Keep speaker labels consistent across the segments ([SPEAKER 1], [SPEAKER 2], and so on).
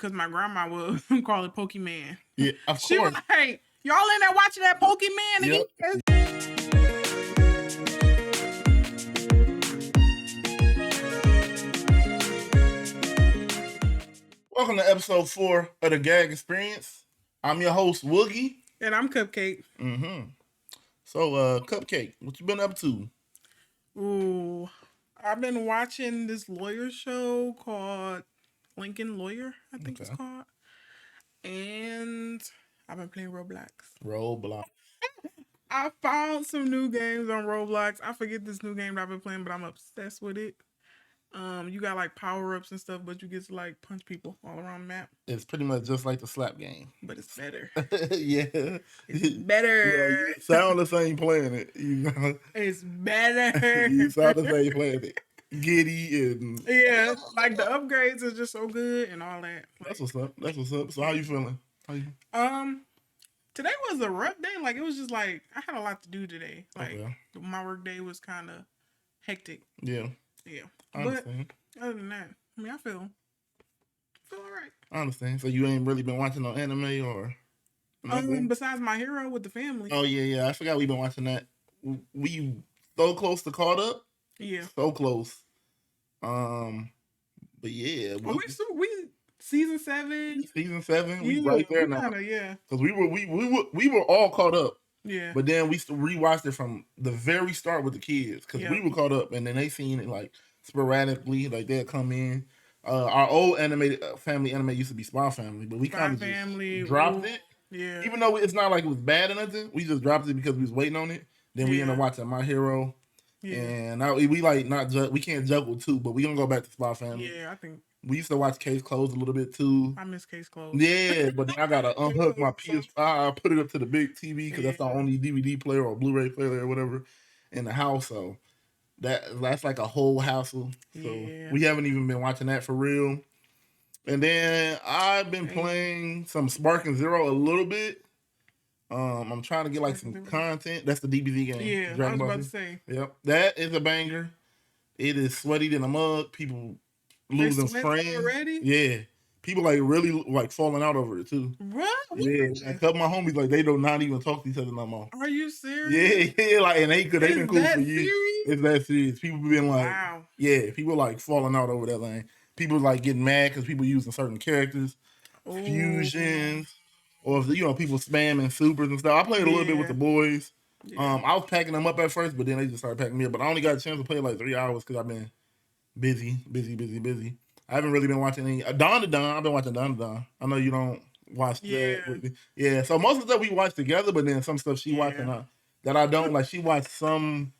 [SPEAKER 1] because my grandma would call it Pokemon.
[SPEAKER 2] Yeah, of
[SPEAKER 1] She was
[SPEAKER 2] course.
[SPEAKER 1] like, y'all in there watching that Pokemon again?
[SPEAKER 2] Yep. Welcome to episode 4 of the G.A.G Experience. I'm your host, Woogie.
[SPEAKER 1] And I'm Cupcake.
[SPEAKER 2] So, Cupcake, what you been up to?
[SPEAKER 1] Ooh, I've been watching this lawyer show called Lincoln Lawyer, I think it's called. And I've been playing Roblox. I found some new games on Roblox. I forget this new game that I've been playing, but I'm obsessed with it. You got like power-ups and stuff, but you get to like punch people all around the map.
[SPEAKER 2] It's pretty much just like the slap game.
[SPEAKER 1] But it's better.
[SPEAKER 2] Yeah.
[SPEAKER 1] It's better.
[SPEAKER 2] You sound the same playing it. You know?
[SPEAKER 1] It's better.
[SPEAKER 2] You sound the same playing it. Giddy and...
[SPEAKER 1] Yeah, like the upgrades are just so good and all that.
[SPEAKER 2] That's what's up. That's what's up. So how you feeling?
[SPEAKER 1] Today was a rough day. Like, it was just like, I had a lot to do today. Like, my work day was kind of hectic.
[SPEAKER 2] Yeah.
[SPEAKER 1] Yeah. But other than that, I mean, I feel all right.
[SPEAKER 2] I understand. So you ain't really been watching no anime or
[SPEAKER 1] nothing? Besides My Hero with the family.
[SPEAKER 2] Oh, yeah. I forgot we been watching that. We so close to caught up.
[SPEAKER 1] Yeah.
[SPEAKER 2] So close. But yeah.
[SPEAKER 1] We season 7.
[SPEAKER 2] Season 7. We right there now.
[SPEAKER 1] Kinda, yeah.
[SPEAKER 2] Because we were all caught up.
[SPEAKER 1] Yeah.
[SPEAKER 2] But then we rewatched it from the very start with the kids. Because we were caught up and then they seen it like sporadically. Like they'd come in. Our old family anime used to be Spy Family, but we kind of just dropped it.
[SPEAKER 1] Yeah.
[SPEAKER 2] Even though it's not like it was bad or nothing, we just dropped it because we was waiting on it. Then we ended up watching My Hero. Yeah. And now we like we can't juggle too, but we gonna go back to Spy Family.
[SPEAKER 1] Yeah, I think
[SPEAKER 2] we used to watch Case Closed a little bit too.
[SPEAKER 1] I miss Case Closed.
[SPEAKER 2] Yeah, but then I gotta unhook my PS5. I put it up to the big TV because that's the only DVD player or Blu-ray player or whatever in the house. So that's like a whole hassle. So we haven't even been watching that for real. And then I've been playing some Sparking Zero a little bit. I'm trying to get like some content. That's the DBZ game.
[SPEAKER 1] Yeah,
[SPEAKER 2] Dragon
[SPEAKER 1] I was
[SPEAKER 2] Ball
[SPEAKER 1] about
[SPEAKER 2] Z.
[SPEAKER 1] to say.
[SPEAKER 2] Yep, that is a banger. It is sweaty than a mug. People losing friends
[SPEAKER 1] already.
[SPEAKER 2] Yeah, people like really like falling out over it too.
[SPEAKER 1] What?
[SPEAKER 2] Yeah, a couple of my homies like they do not even talk to each other no more.
[SPEAKER 1] Are you serious?
[SPEAKER 2] Yeah, like and they've been cool for years.
[SPEAKER 1] Serious?
[SPEAKER 2] It's that serious. People been like,
[SPEAKER 1] wow.
[SPEAKER 2] Yeah, people like falling out over that thing. People like getting mad because people using certain characters, fusions. Or if people spamming supers and stuff. I played a little bit with the boys. Yeah. I was packing them up at first, but then they just started packing me up. But I only got a chance to play like 3 hours because I've been busy. I haven't really been watching any Dawn to Dawn. I've been watching Dawn to Dawn. I know you don't watch that with me. Yeah. So most of the stuff we watch together, but then some stuff she watching that I don't like. She watched some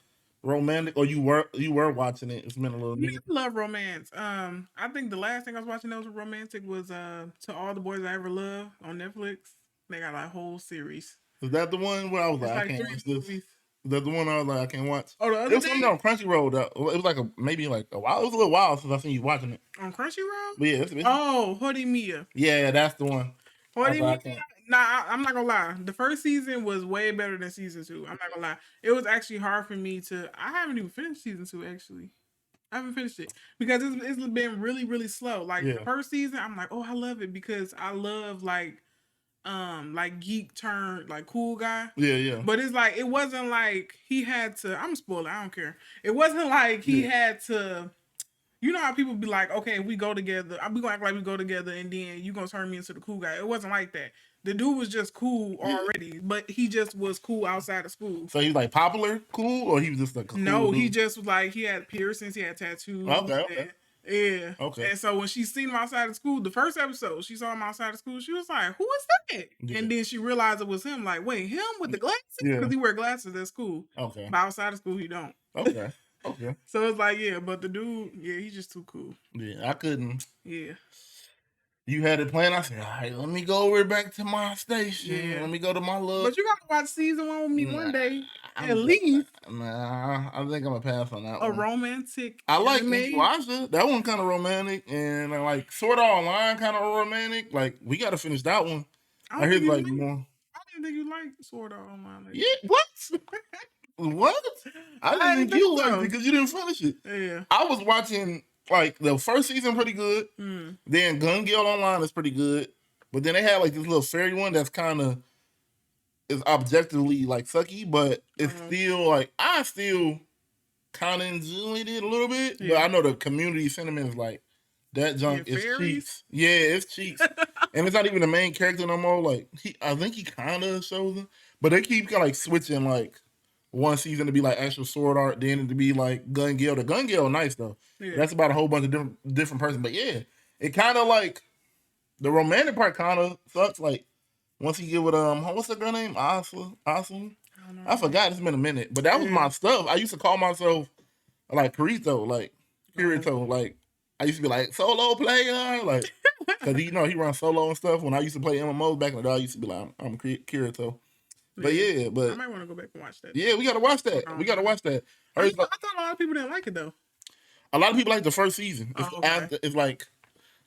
[SPEAKER 2] romantic, or you were watching it. It's been a little.
[SPEAKER 1] I love romance. I think the last thing I was watching that was romantic was To All the Boys I Ever Loved on Netflix. They got a whole series.
[SPEAKER 2] Is that the one where I was like I can't watch this? Is that the one I was like I can't watch?
[SPEAKER 1] Oh, the other
[SPEAKER 2] it was something on Crunchyroll. It was like maybe a while. It was a little while since I seen you watching it
[SPEAKER 1] on Crunchyroll.
[SPEAKER 2] But yeah,
[SPEAKER 1] Horimiya.
[SPEAKER 2] Yeah, that's the one.
[SPEAKER 1] Horimiya. Nah, I'm not gonna lie. The first season was way better than season 2. I'm not gonna lie. It was actually hard for me to. I haven't even finished season 2 actually. I haven't finished it because it's been really, really slow. Like the first season, I'm like, oh, I love it because I love like geek turned like cool guy.
[SPEAKER 2] Yeah.
[SPEAKER 1] But it's like it wasn't like he had to. I'm a spoiler. I don't care. It wasn't like he had to. You know how people be like, okay, we go together. We gonna act like we go together, and then you gonna turn me into the cool guy. It wasn't like that. The dude was just cool already, but he just was cool outside of school.
[SPEAKER 2] So he's like popular cool, or he was just like cool?
[SPEAKER 1] No, he just was like he had piercings, he had tattoos.
[SPEAKER 2] Okay.
[SPEAKER 1] Yeah.
[SPEAKER 2] Okay.
[SPEAKER 1] And so when she seen him outside of school, the first episode, she saw him outside of school. She was like, "Who is that?" Yeah. And then she realized it was him. Like, wait, him with the glasses? Because he wear glasses at school.
[SPEAKER 2] Okay.
[SPEAKER 1] But outside of school, he don't.
[SPEAKER 2] Okay.
[SPEAKER 1] So it's like, but the dude, he's just too cool.
[SPEAKER 2] Yeah, I couldn't.
[SPEAKER 1] Yeah.
[SPEAKER 2] You had it planned. I said, all right, let me go over back to my station.
[SPEAKER 1] Yeah.
[SPEAKER 2] Let me go to my little.
[SPEAKER 1] But you gotta watch season 1 with me one day. At least.
[SPEAKER 2] Nah, I think I'm gonna pass on that one.
[SPEAKER 1] A romantic.
[SPEAKER 2] I like Inuyasha. That one kind of romantic, and I like Sword Art Online kind of romantic. Like we gotta finish that one. I heard like more.
[SPEAKER 1] I didn't think you liked Sword Art Online.
[SPEAKER 2] Yeah, what? What? I didn't think you liked it because you didn't finish it.
[SPEAKER 1] Yeah.
[SPEAKER 2] I was watching like the first season pretty good. Then Gun Gale Online is pretty good. But then they had like this little fairy one that's kind of is objectively like sucky, but it's still like I still kind of enjoyed it a little bit. But I know the community sentiment is like that junk is cheats. Yeah, it's cheats. And it's not even the main character no more. Like I think he kind of shows him, but they keep kind of like switching like one season to be like actual sword art, then to be like Gun Gale. The Gun Gale nice though. Yeah. That's about a whole bunch of different person. But yeah, it kind of like the romantic part kind of sucks. Like once you get with what's the girl name? Awesome. I forgot. It's been a minute, but that was my stuff. I used to call myself like Kirito, like Kirito, like I used to be like solo player, like because he runs solo and stuff. When I used to play MMOs back in the day, I used to be like I'm Kirito. But but
[SPEAKER 1] I might want to go back and watch that.
[SPEAKER 2] Yeah, we gotta watch that. We gotta watch that.
[SPEAKER 1] I thought a lot of people didn't like it though.
[SPEAKER 2] A lot of people like the first season. It's like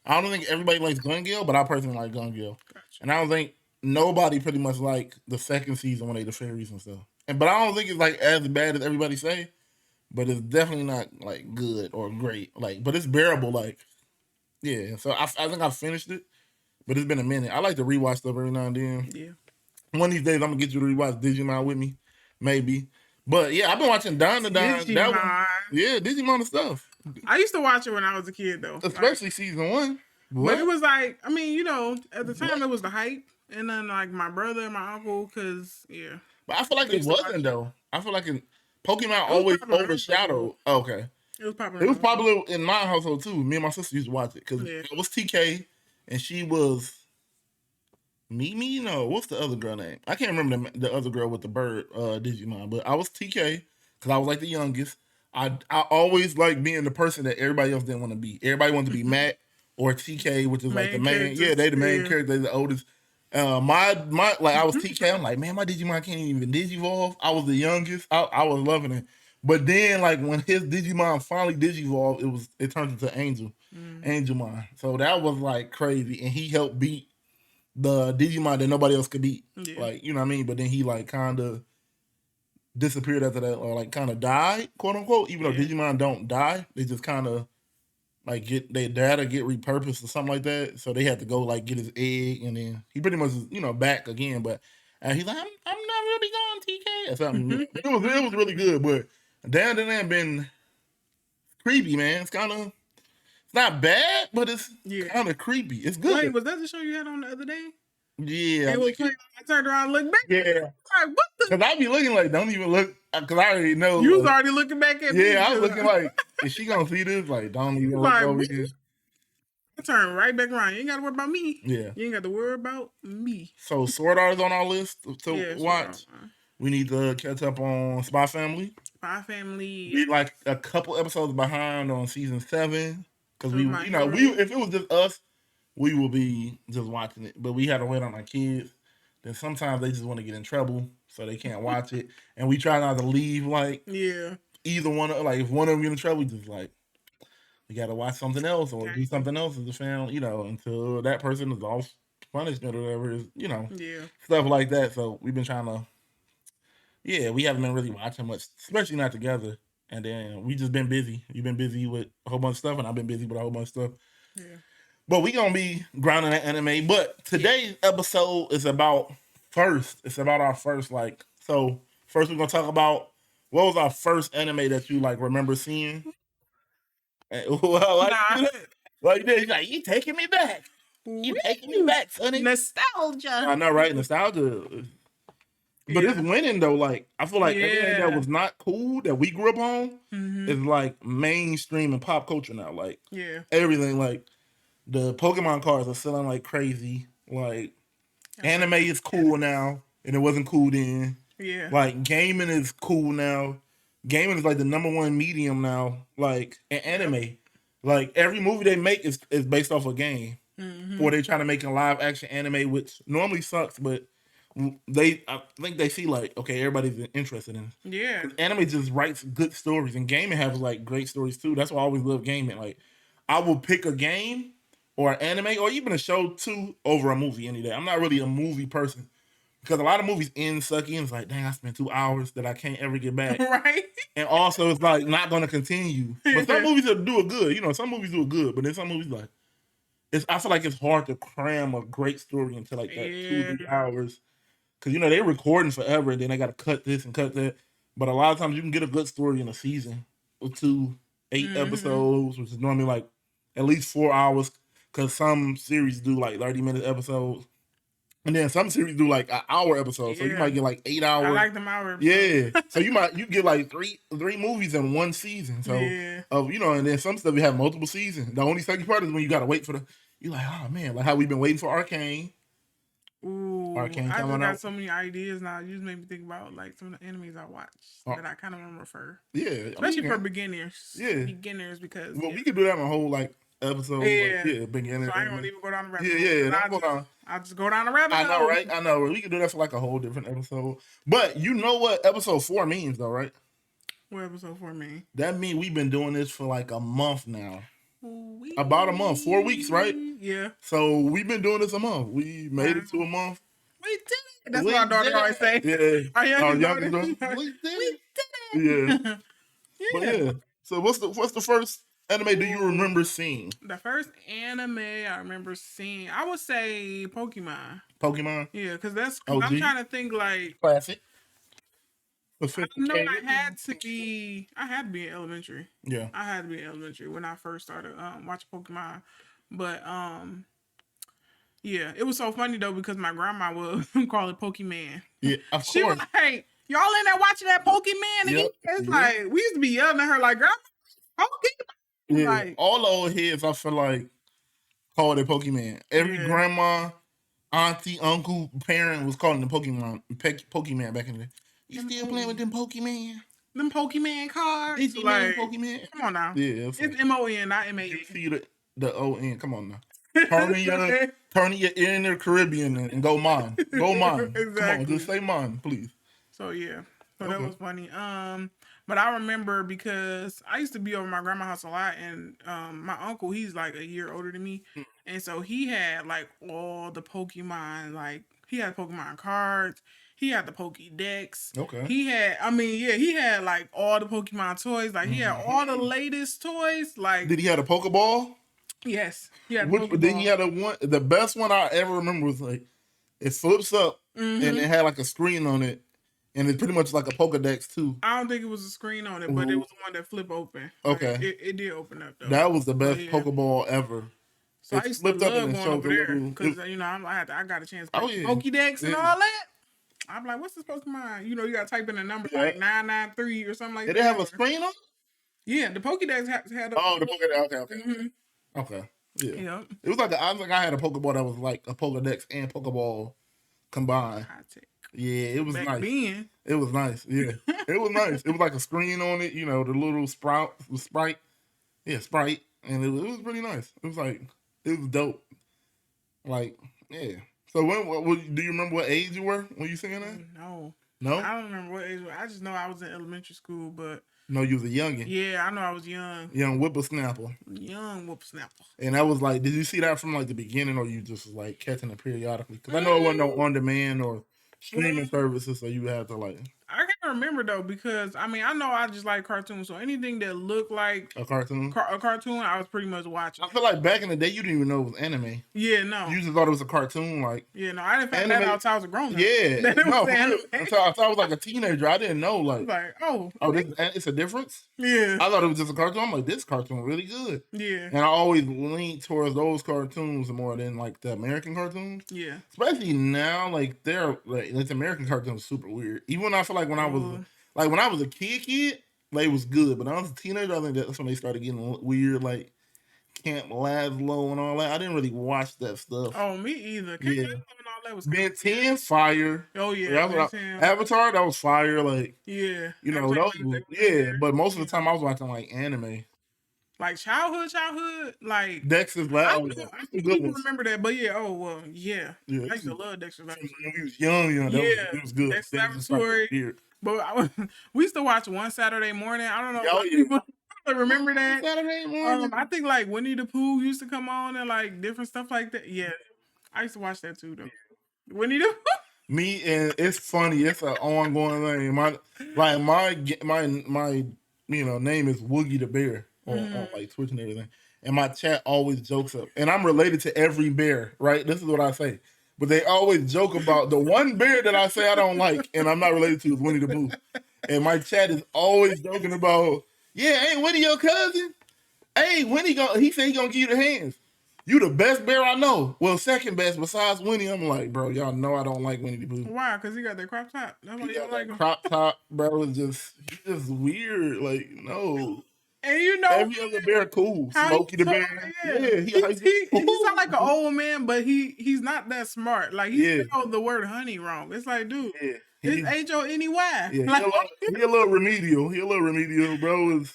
[SPEAKER 2] I don't think everybody likes Gun Gale, but I personally like Gun Gale. Gotcha. And I don't think nobody pretty much like the second season when they the fairies and stuff. But I don't think it's like as bad as everybody say. But it's definitely not like good or great. Like, but it's bearable. Like, yeah. So I think I finished it, but it's been a minute. I like to rewatch stuff every now and then. Yeah. One of these days I'm gonna get you to rewatch Digimon with me, maybe. But yeah, I've been watching Don to Don.
[SPEAKER 1] Digimon.
[SPEAKER 2] Digimon and stuff.
[SPEAKER 1] I used to watch it when I was a kid though,
[SPEAKER 2] especially season 1.
[SPEAKER 1] But it was like, I mean, at the time it was the hype, and then like my brother and my uncle, cause yeah.
[SPEAKER 2] But I feel like it wasn't though. I feel like Pokemon always overshadowed. Oh, okay. It was popular. It was popular in my household too. Me and my sister used to watch it because it was TK, and she was Mimi. No, what's the other girl name? I can't remember the other girl with the bird Digimon, but I was TK because I was like the youngest. I always liked being the person that everybody else didn't want to be. Everybody wanted to be Matt or TK, which is like the main. Yeah, they the main character. They the oldest. My like I was TK. I'm like, man, my Digimon can't even Digivolve. I was the youngest. I was loving it. But then like when his Digimon finally Digivolved, it turned into Angelmon. So that was like crazy, and he helped beat the Digimon that nobody else could beat. Yeah. Like, you know what I mean? But then he like kind of disappeared after that, or like kind of died, quote unquote. Even though Digimon don't die, they just kind of like their data get repurposed or something like that. So they had to go like get his egg, and then he pretty much back again. But he's like, I'm not really going TK or something. It was really good, but Down to Land been creepy, man. It's not bad, but it's kind of creepy. It's good.
[SPEAKER 1] Wait, was that the show you had on the other day?
[SPEAKER 2] Yeah.
[SPEAKER 1] I turned around and looked back.
[SPEAKER 2] Yeah. Like, what the? Because I be looking like, don't even look, because I already know.
[SPEAKER 1] You was already looking back at me.
[SPEAKER 2] Yeah, I was looking like, is she going to see this? Like, don't even look over here.
[SPEAKER 1] I turned right back around. You ain't got to worry about me. Yeah. You ain't got to worry about me.
[SPEAKER 2] So, Sword Art is on our list to watch. We need to catch up on Spy Family.
[SPEAKER 1] Spy Family.
[SPEAKER 2] We like a couple episodes behind on season 7. Because if it was just us, we will be just watching it. But we had to wait on our kids. Then sometimes they just want to get in trouble, so they can't watch it. And we try not to leave either one of, like if one of them get in trouble, we just like we got to watch something else or do something else as a family, until that person is off punishment or whatever, stuff like that. So we've been trying to, we haven't been really watching much, especially not together. And then we just been busy. You've been busy with a whole bunch of stuff, and I've been busy with a whole bunch of stuff. Yeah. But we gonna be grounding that anime. But today's episode is about first. It's about our first, so first we're gonna talk about what was our first anime that you remember seeing. Well, like this, like you taking me back. You taking me back, sonny.
[SPEAKER 1] Nostalgia.
[SPEAKER 2] I know, right? Nostalgia. But it's winning though. Like I feel like everything that was not cool that we grew up on is like mainstream and pop culture now. Like everything, like the Pokemon cards are selling like crazy. Like anime is cool now, and it wasn't cool then. Yeah. Like gaming is cool now. Gaming is like the number one medium now. Like in anime, like every movie they make is based off a game. Or they trying to make a live action anime, which normally sucks, but I think they see like, okay, everybody's interested in it. Yeah. Anime just writes good stories, and gaming has like great stories too. That's why I always love gaming. Like I will pick a game or an anime or even a show too over a movie any day. I'm not really a movie person because a lot of movies end sucky and it's like, dang, I spent 2 hours that I can't ever get back.
[SPEAKER 1] Right.
[SPEAKER 2] And also, it's like not going to continue. But some movies will do it good. You know, some movies do it good, but then some movies like I feel like it's hard to cram a great story into like that 2-3 hours. Because, you know, they're recording forever and then they got to cut this and cut that. But a lot of times you can get a good story in a season or 2, 8 episodes, which is normally like at least 4 hours. Because some series do like 30-minute episodes. And then some series do like an hour episode. So you might get like 8 hours.
[SPEAKER 1] I like them hour episodes.
[SPEAKER 2] Yeah. So you get like three movies in one season. So, you know, and then some stuff you have multiple seasons. The only second part is when you got to wait for you're like, oh man, like how we've been waiting for Arcane.
[SPEAKER 1] Ooh, I just got so many ideas now. You just made me think about like some of the animes I watched that I kind of want to refer.
[SPEAKER 2] Yeah,
[SPEAKER 1] especially for beginners.
[SPEAKER 2] Yeah,
[SPEAKER 1] beginners because
[SPEAKER 2] we could do that in a whole like episode.
[SPEAKER 1] Yeah,
[SPEAKER 2] like, beginners.
[SPEAKER 1] So I don't even go down the rabbit hole.
[SPEAKER 2] Yeah.
[SPEAKER 1] I just go down the rabbit hole.
[SPEAKER 2] I know, right? I know. We could do that for like a whole different episode. But you know what episode 4 means, though, right?
[SPEAKER 1] What episode 4 mean?
[SPEAKER 2] That means we've been doing this for like a month now. About a month, 4 weeks, right?
[SPEAKER 1] Yeah.
[SPEAKER 2] So we've been doing this a month. We made it to a month.
[SPEAKER 1] We did it. That's what our daughter always say.
[SPEAKER 2] Yeah.
[SPEAKER 1] Our youngest daughter.
[SPEAKER 2] We did it. Yeah. But yeah. So what's the first anime do you remember seeing?
[SPEAKER 1] The first anime I remember seeing, I would say Pokemon.
[SPEAKER 2] Pokemon?
[SPEAKER 1] Yeah, because I'm trying to think like
[SPEAKER 2] classic.
[SPEAKER 1] I had to be in elementary.
[SPEAKER 2] Yeah.
[SPEAKER 1] I had to be in elementary when I first started watching Pokemon. But yeah, it was so funny though because my grandma would call it Pokemon.
[SPEAKER 2] Yeah, of course.
[SPEAKER 1] She was like, y'all in there watching that Pokemon? Yep. It's like we used to be yelling at her like, "Grandma, Pokemon."
[SPEAKER 2] Yeah. Like, all the old heads, I feel like, called it Pokemon. Every grandma, auntie, uncle, parent was calling it Pokemon back in the day. You still playing with them Pokemon?
[SPEAKER 1] Them Pokemon cards?
[SPEAKER 2] It's like, Pokemon.
[SPEAKER 1] Come on now.
[SPEAKER 2] Yeah.
[SPEAKER 1] It's M-O-N, not M-A-N.
[SPEAKER 2] You see the O-N. Come on now. Turn your ear in the Caribbean and go mine. Go mine. Exactly. Come on, just say mine, please.
[SPEAKER 1] So yeah. So that was funny. But I remember because I used to be over my grandma's house a lot, and my uncle, he's like a year older than me, and so he had like all the Pokemon, like he had Pokemon cards, he had the Pokédex.
[SPEAKER 2] Okay.
[SPEAKER 1] He had like all the Pokemon toys, like he had all the latest toys. Like, did
[SPEAKER 2] he have a Pokeball?
[SPEAKER 1] Yes.
[SPEAKER 2] Yeah. Then he had the best one I ever remember was like it flips up and it had like a screen on it. And it's pretty much like a Pokedex too.
[SPEAKER 1] I don't think it was a screen on it, but it was the one that flip open.
[SPEAKER 2] Okay.
[SPEAKER 1] Like, it did open up though.
[SPEAKER 2] That was the best Pokeball ever.
[SPEAKER 1] So I used to love going over there because I got a chance to play Pokedex and all that. I'm like, what's this Pokemon? You got to type in a number like 993 or something like that.
[SPEAKER 2] Did it have a screen on it?
[SPEAKER 1] Yeah, the Pokedex had
[SPEAKER 2] the Pokedex. Okay. Mm-hmm. Okay. Yeah. Yep. It was like I had a Pokeball that was like a Pokedex and Pokeball combined. Yeah, it was nice. It was nice. Yeah, it was nice. It was like a screen on it, the little sprite. Yeah, sprite, and it was pretty nice. It was dope. Like, yeah. So do you remember what age you were when you singing that?
[SPEAKER 1] No.
[SPEAKER 2] No?
[SPEAKER 1] I don't remember what age. I just know I was in elementary school, but.
[SPEAKER 2] No, you was a youngin'.
[SPEAKER 1] Yeah, I know I was young.
[SPEAKER 2] Young whippersnapper.
[SPEAKER 1] Young whippersnapper.
[SPEAKER 2] And that was like, did you see that from like the beginning, or you just was like catching it periodically? Because I know it wasn't no on demand or streaming services, so you have to like.
[SPEAKER 1] I can't remember though because I know I just like cartoons, so anything that looked like
[SPEAKER 2] a cartoon,
[SPEAKER 1] I was pretty much watching.
[SPEAKER 2] I feel like back in the day you didn't even know it was anime.
[SPEAKER 1] Yeah, no.
[SPEAKER 2] You just thought it was a cartoon, like.
[SPEAKER 1] Yeah, no, I didn't find that out until I was a grown up.
[SPEAKER 2] Yeah, no, until I was like a teenager, I didn't know like. It's a difference.
[SPEAKER 1] Yeah,
[SPEAKER 2] I thought it was just a cartoon. I'm like, this cartoon really good.
[SPEAKER 1] Yeah,
[SPEAKER 2] and I always leaned towards those cartoons more than like the American cartoons.
[SPEAKER 1] Yeah,
[SPEAKER 2] especially now, like they're like American cartoons super weird. Even when I feel like when I was a kid, like it was good, but when I was a teenager, I think that's when they started getting weird, like Camp Lazlo and all that. I didn't really watch that stuff.
[SPEAKER 1] Oh, me either. Camp Lazlo and all that was
[SPEAKER 2] Ben 10, fire.
[SPEAKER 1] Oh yeah,
[SPEAKER 2] Avatar, that was fire. Like
[SPEAKER 1] yeah,
[SPEAKER 2] but most of the time I was watching like anime.
[SPEAKER 1] Like childhood, like
[SPEAKER 2] Dexter's Lab.
[SPEAKER 1] I don't remember that, but yeah. I used to love Dexter's Lab.
[SPEAKER 2] When we was young, it was good.
[SPEAKER 1] Dexter's Laboratory. But we used to watch one Saturday morning. I don't know if people remember that.
[SPEAKER 2] Saturday morning.
[SPEAKER 1] I think like Winnie the Pooh used to come on and like different stuff like that. Yeah, I used to watch that too though. Winnie the Pooh.
[SPEAKER 2] Me and it's funny. It's an ongoing thing. My name is Woogie the Bear on like Twitch and everything. And my chat always jokes up. And I'm related to every bear, right? This is what I say. But they always joke about the one bear that I say I don't like and I'm not related to is Winnie the Pooh. And my chat is always joking about, yeah, ain't Winnie your cousin? Hey, Winnie he said he gonna give you the hands. You the best bear I know. Well, second best besides Winnie. I'm like, bro, y'all know I don't like Winnie the Pooh.
[SPEAKER 1] Why? Because he got that crop top. That's why
[SPEAKER 2] He
[SPEAKER 1] you
[SPEAKER 2] got
[SPEAKER 1] don't like
[SPEAKER 2] that
[SPEAKER 1] him.
[SPEAKER 2] crop top, bro. He's just weird. Like, no.
[SPEAKER 1] And you know
[SPEAKER 2] every other bear cool. Smokey the Bear. Yeah,
[SPEAKER 1] he sound like an old man, but he's not that smart. Like he spelled the word honey wrong. It's like, dude, it's H-O-N-E-Y.
[SPEAKER 2] Yeah,
[SPEAKER 1] Like,
[SPEAKER 2] he a little remedial. He a little remedial, bro. Is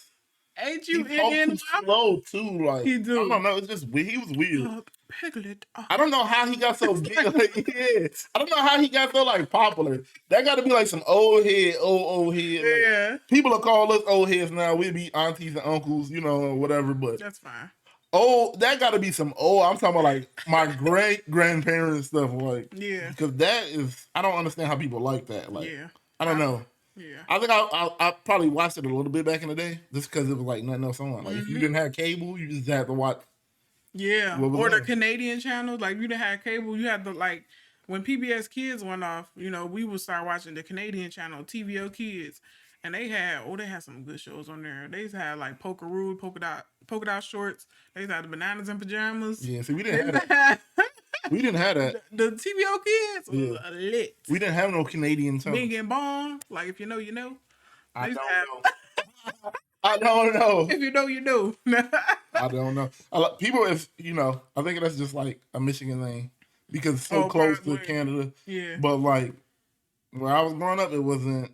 [SPEAKER 2] he talks too slow too. Like
[SPEAKER 1] he do.
[SPEAKER 2] I don't know. It's just he was weird.
[SPEAKER 1] Piglet.
[SPEAKER 2] I don't know how he got so big. Like, yeah, I don't know how he got so like popular. That got to be like some old head. Like,
[SPEAKER 1] Yeah.
[SPEAKER 2] people will call us old heads now. We be aunties and uncles, or whatever. But
[SPEAKER 1] that's fine.
[SPEAKER 2] Oh, that got to be some old. I'm talking about like my great grandparents stuff. Like,
[SPEAKER 1] yeah,
[SPEAKER 2] because that is. I don't understand how people like that. Like, I don't know.
[SPEAKER 1] Yeah,
[SPEAKER 2] I think I probably watched it a little bit back in the day, just because it was like nothing else on. Like, if you didn't have cable, you just had to watch.
[SPEAKER 1] Yeah, or the Canadian channels. Like, you didn't have cable, you had to like when PBS Kids went off. We would start watching the Canadian channel, TVO Kids, and they had some good shows on there. They had like Pokeroo, polka dot shorts. They had the Bananas and Pajamas.
[SPEAKER 2] Yeah, see, we didn't have that. We didn't have that.
[SPEAKER 1] The TVO Kids was lit.
[SPEAKER 2] We didn't have no Canadian channels.
[SPEAKER 1] Bing and Bong. Like, if you know, you know.
[SPEAKER 2] I don't know. I don't know.
[SPEAKER 1] If you know, you know.
[SPEAKER 2] I don't know. People, I think that's just like a Michigan thing because it's so close to Canada.
[SPEAKER 1] Yeah.
[SPEAKER 2] But like, when I was growing up, it wasn't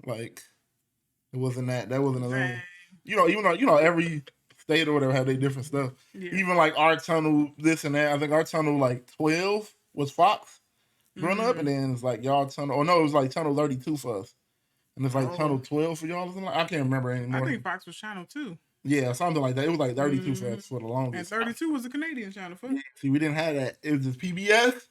[SPEAKER 2] that. That wasn't a thing. Even though every state or whatever had their different stuff. Yeah. Even like our channel, this and that. I think our channel like 12 was Fox growing up, and then it's like y'all channel. Oh no, it was like channel 32 for us. And it's like channel 12 for y'all or something. I can't remember anymore.
[SPEAKER 1] I think Fox was channel 2.
[SPEAKER 2] Yeah, something like that. It was like 32 for us for the longest.
[SPEAKER 1] And 32 was a Canadian channel.
[SPEAKER 2] Yeah, see, we didn't have that. It was just PBS.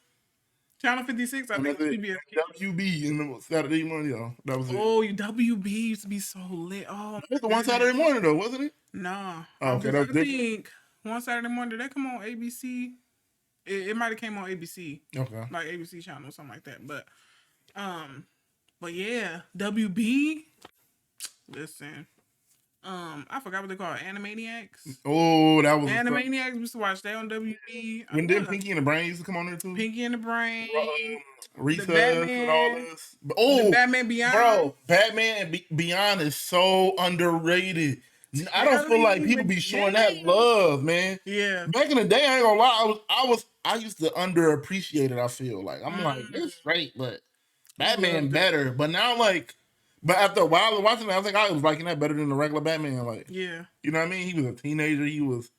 [SPEAKER 1] Channel 56, I think PBS.
[SPEAKER 2] WB in the Saturday morning, that was it.
[SPEAKER 1] Oh, WB used to be so lit. Oh,
[SPEAKER 2] it's the one Saturday morning though, wasn't it?
[SPEAKER 1] Nah.
[SPEAKER 2] Oh, okay, that was different. I think
[SPEAKER 1] one Saturday morning, did that come on ABC? It might have came on ABC.
[SPEAKER 2] Okay.
[SPEAKER 1] Like ABC channel or something like that. But yeah, WB. Listen, I forgot what they call it. Animaniacs.
[SPEAKER 2] Oh, that was
[SPEAKER 1] Animaniacs. We used to watch that on WB.
[SPEAKER 2] When did Pinky and the Brain used to come on there too?
[SPEAKER 1] Pinky and the Brain,
[SPEAKER 2] Recess and all this. Oh,
[SPEAKER 1] Batman Beyond.
[SPEAKER 2] Bro, Batman Beyond is so underrated. I don't feel like people be showing that love, man.
[SPEAKER 1] Yeah.
[SPEAKER 2] Back in the day, I ain't gonna lie, I used to underappreciate it. I feel like I'm like, it's great, but Batman better. But now, but after a while of watching it, I think I was liking that better than the regular Batman. Like,
[SPEAKER 1] yeah,
[SPEAKER 2] you know what I mean? He was a teenager. He was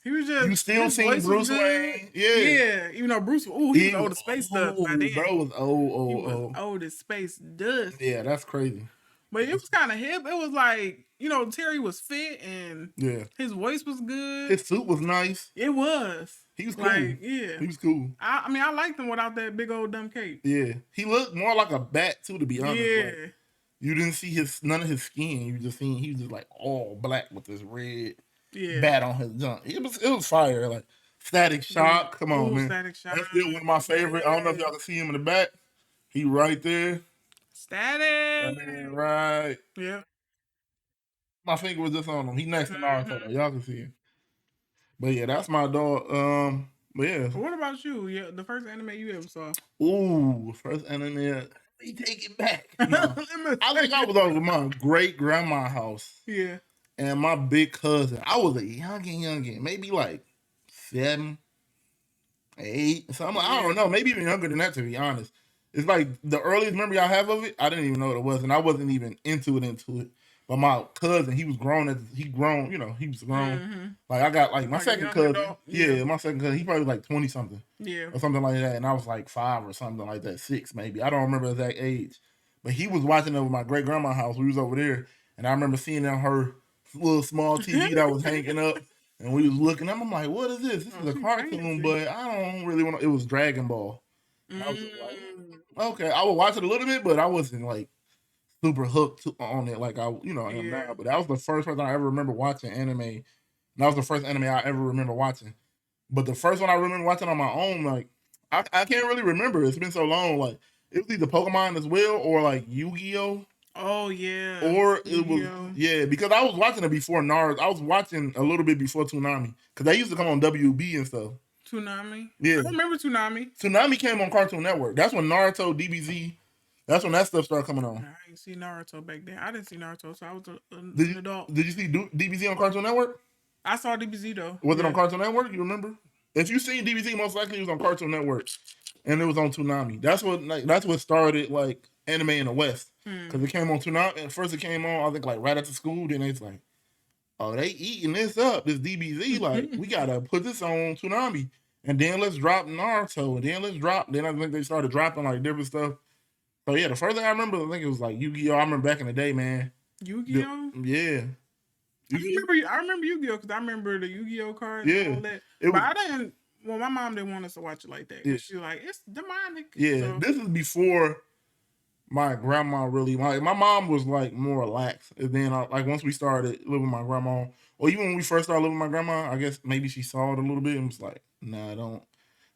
[SPEAKER 1] just.
[SPEAKER 2] You still seen Bruce Wayne?
[SPEAKER 1] Yeah. Even though Bruce, he was old as space dust.
[SPEAKER 2] Bro was old.
[SPEAKER 1] Old as space dust.
[SPEAKER 2] Yeah, that's crazy.
[SPEAKER 1] But it was kind of hip. It was like, Terry was fit and his voice was good.
[SPEAKER 2] His suit was nice.
[SPEAKER 1] It was.
[SPEAKER 2] He was cool.
[SPEAKER 1] Yeah.
[SPEAKER 2] He was cool.
[SPEAKER 1] I liked him without that big old dumb cape.
[SPEAKER 2] Yeah. He looked more like a bat too, to be honest.
[SPEAKER 1] Yeah.
[SPEAKER 2] Like, you didn't see none of his skin. You just seen he was just like all black with this red bat on his junk. It was fire. Like Static Shock. Come on, man.
[SPEAKER 1] Static Shock.
[SPEAKER 2] That's still one of my favorite. I don't know if y'all can see him in the back. He right there.
[SPEAKER 1] Static.
[SPEAKER 2] Right.
[SPEAKER 1] Yeah.
[SPEAKER 2] My finger was just on him. He next to Naruto. Y'all can see him. But yeah, that's my dog. But yeah.
[SPEAKER 1] What about you? Yeah, the first anime you ever saw?
[SPEAKER 2] Ooh, first anime. Let me take it back. No. I think I was over my great grandma's house.
[SPEAKER 1] Yeah.
[SPEAKER 2] And my big cousin. I was a youngin, maybe like 7, 8, something. I don't know, maybe even younger than that, to be honest. It's like the earliest memory I have of it, I didn't even know what it was, and I wasn't even into it. But my cousin, he was grown. He was grown. Mm-hmm. Like I got my second cousin. Yeah, my second cousin. He probably was like 20 something.
[SPEAKER 1] Yeah,
[SPEAKER 2] or something like that. And I was like 5 or something like that, 6 maybe. I don't remember exact age. But he was watching over my great grandma's house. We was over there, and I remember seeing on her little small TV that was hanging up, and we was looking. I'm like, what is this? This is a cartoon, but I don't really want to. It was Dragon Ball. I was like, Okay, I would watch it a little bit, but I wasn't like super hooked on it like I am now. But that was the first person I ever remember watching anime. And that was the first anime I ever remember watching. But the first one I remember watching on my own, like I can't really remember. It's been so long. Like it was either Pokemon as well or like Yu-Gi-Oh.
[SPEAKER 1] Oh yeah.
[SPEAKER 2] Or it was
[SPEAKER 1] Yu-Gi-Oh.
[SPEAKER 2] because I was watching it before Naruto. I was watching a little bit before Toonami because they used to come on WB and stuff.
[SPEAKER 1] Toonami.
[SPEAKER 2] Yeah,
[SPEAKER 1] I remember Toonami.
[SPEAKER 2] Toonami came on Cartoon Network. That's when Naruto, DBZ. That's when that stuff started coming on.
[SPEAKER 1] I didn't see Naruto back then. I didn't see Naruto, so I was
[SPEAKER 2] Did
[SPEAKER 1] an adult.
[SPEAKER 2] you see DBZ on Cartoon Network?
[SPEAKER 1] I saw DBZ though.
[SPEAKER 2] Was it on Cartoon Network? You remember? If you seen DBZ, most likely it was on Cartoon Network, and it was on Toonami. That's what started like anime in the West because it came on Toonami. At first, it came on I think like right after school. Then it's like, oh, they eating this up, this DBZ. Like we gotta put this on Toonami, and then let's drop Naruto, and then let's drop. Then I think they started dropping like different stuff. So yeah, the first thing I remember, I think it was like Yu-Gi-Oh. I remember back in the day, man.
[SPEAKER 1] Yu-Gi-Oh.
[SPEAKER 2] Yeah.
[SPEAKER 1] I remember Yu-Gi-Oh because I remember the Yu-Gi-Oh cards and all that. But I didn't. Well, my mom didn't want us to watch it like that. She was like, it's demonic.
[SPEAKER 2] Yeah, so. This is before my grandma really. My mom was like more relaxed, and then like once we started living with my grandma, or even when we first started living with my grandma, I guess maybe she saw it a little bit and was like, "Nah,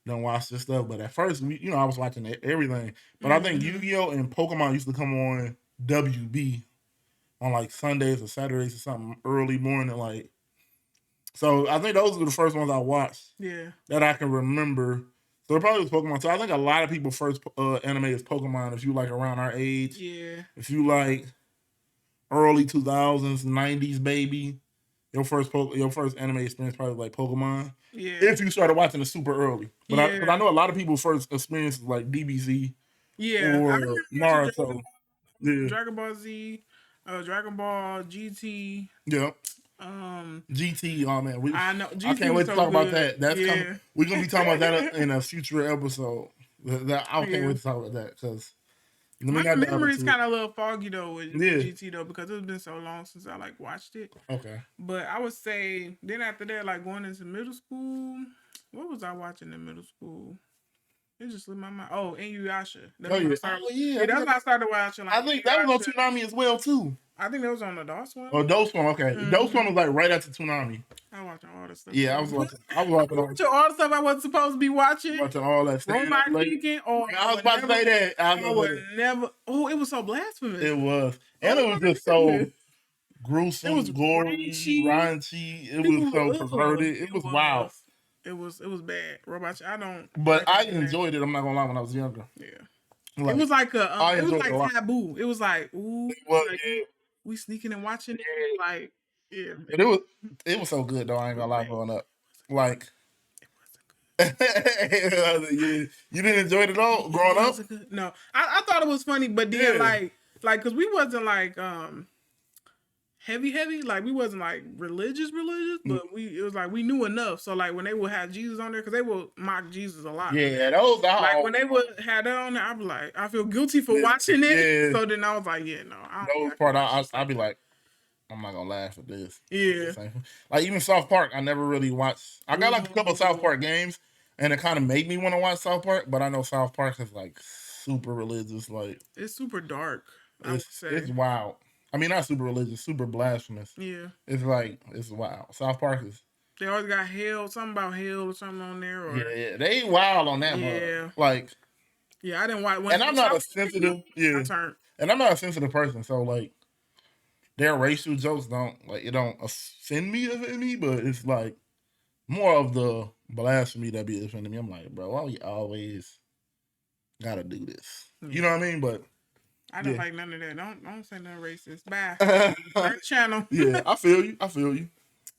[SPEAKER 2] don't watch this stuff." But at first, I was watching everything. But I think Yu-Gi-Oh and Pokemon used to come on WB on like Sundays or Saturdays or something early morning, like. So I think those were the first ones I watched. Yeah. That I can remember. So it probably was Pokemon. So I think a lot of people first anime is Pokemon. If you like around our age. Yeah. If you like early 2000s, 90s, baby, your first anime experience probably like Pokemon. Yeah. If you started watching it super early, but I know a lot of people first experience like DBZ. Yeah. Or Naruto.
[SPEAKER 1] Dragon Ball Z, Dragon Ball GT.
[SPEAKER 2] Yeah. GT, oh man, I know. GT I can't wait to talk about that. That's coming. We're gonna be talking about that in a future episode. I can't wait to talk about that because
[SPEAKER 1] my memory is kind of a little foggy though with GT though because it's been so long since I like watched it. Okay. But I would say then after that, like going into middle school, what was I watching in middle school? It just slipped my mind. Oh, Inuyasha. That's when that's when I started watching. Like,
[SPEAKER 2] I think that was on Toonami as well too.
[SPEAKER 1] I think that was on the DOS one.
[SPEAKER 2] Oh, DOS one, okay. DOS one was like right after Toonami.
[SPEAKER 1] I was watching all the stuff.
[SPEAKER 2] Yeah, I was watching all
[SPEAKER 1] the stuff I wasn't supposed to be watching.
[SPEAKER 2] Watching all that stuff.
[SPEAKER 1] Robot Kicking. Oh,
[SPEAKER 2] I was about to say that.
[SPEAKER 1] I would never. Oh, it was so blasphemous.
[SPEAKER 2] It was, and it was just so gruesome. It was gory, raunchy. It was so perverted. It was wild.
[SPEAKER 1] It was bad. Robot. I don't.
[SPEAKER 2] But I enjoyed it. I'm not gonna lie. When I was younger.
[SPEAKER 1] Yeah. Like, it was like it was like taboo. It was like ooh. It was, like, we sneaking and watching it. Like yeah.
[SPEAKER 2] But it was so good though. I ain't gonna lie, growing up. Like. It wasn't good. You didn't enjoy it at all growing up?
[SPEAKER 1] No, I thought it was funny, but then like because we wasn't like heavy, like we wasn't like religious, but it was like we knew enough. So like when they would have Jesus on there, because they would mock Jesus a lot.
[SPEAKER 2] Yeah, those
[SPEAKER 1] like when they would have that on there, I'd be like, I feel guilty for watching it. Yeah. So then I was like, yeah, no.
[SPEAKER 2] Those part I'd be like, I'm not gonna laugh at this. Yeah. Like even South Park, I never really watched. I got like a couple of South Park games, and it kind of made me want to watch South Park. But I know South Park is like super religious. Like
[SPEAKER 1] it's super dark. I would say
[SPEAKER 2] it's wild. I mean, not super religious, super blasphemous. Yeah. It's like it's wild. South Park is.
[SPEAKER 1] They always got hell, something about hell or something on there. Or...
[SPEAKER 2] Yeah, they ain't wild on that. Yeah. Like.
[SPEAKER 1] Yeah, I didn't watch.
[SPEAKER 2] And I'm not a sensitive. Yeah. And I'm not a sensitive person, so like. Their racial jokes it don't offend me, but it's like more of the blasphemy that be offending me. I'm like, bro, why you always gotta do this? You know what I mean? But
[SPEAKER 1] I don't like none of that. Don't say nothing racist. Bye. Third channel.
[SPEAKER 2] Yeah, I feel you.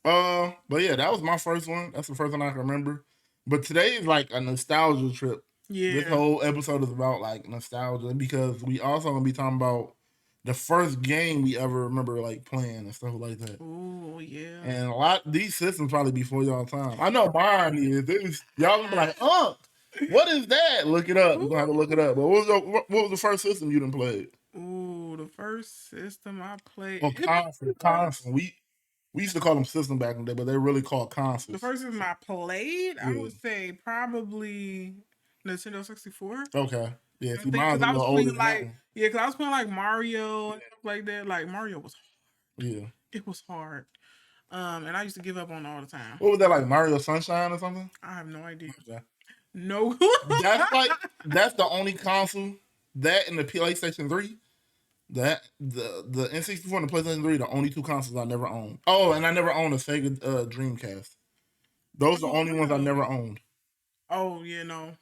[SPEAKER 2] But yeah, that was my first one. That's the first one I can remember. But today is like a nostalgia trip. Yeah. This whole episode is about like nostalgia because we also gonna be talking about the first game we ever remember like playing and stuff like that.
[SPEAKER 1] Oh yeah.
[SPEAKER 2] And these systems probably before y'all time. I know mine is. Y'all gonna be like, what is that? Look it up. You're gonna have to look it up. But what was the first system you done played?
[SPEAKER 1] Ooh, the first system I played.
[SPEAKER 2] Oh, console. We used to call them system back in the day, but they're really called consoles.
[SPEAKER 1] The first system I played, I would say probably Nintendo 64.
[SPEAKER 2] Okay. Yeah, see,
[SPEAKER 1] Because
[SPEAKER 2] mine's a
[SPEAKER 1] I
[SPEAKER 2] little
[SPEAKER 1] was
[SPEAKER 2] older
[SPEAKER 1] playing
[SPEAKER 2] than that
[SPEAKER 1] like
[SPEAKER 2] one.
[SPEAKER 1] because I was playing like Mario and stuff like that. Like Mario was
[SPEAKER 2] Yeah.
[SPEAKER 1] it was hard. And I used to give up on it all the time.
[SPEAKER 2] What was that, like Mario Sunshine or something?
[SPEAKER 1] I have no idea.
[SPEAKER 2] Okay.
[SPEAKER 1] No.
[SPEAKER 2] That's the only console, that and the PlayStation 3. That the N64 and the PlayStation 3, the only two consoles I never owned. Oh, and I never owned a Sega Dreamcast. Those are the
[SPEAKER 1] Oh,
[SPEAKER 2] only ones I
[SPEAKER 1] really?
[SPEAKER 2] never owned.
[SPEAKER 1] Oh, yeah, no.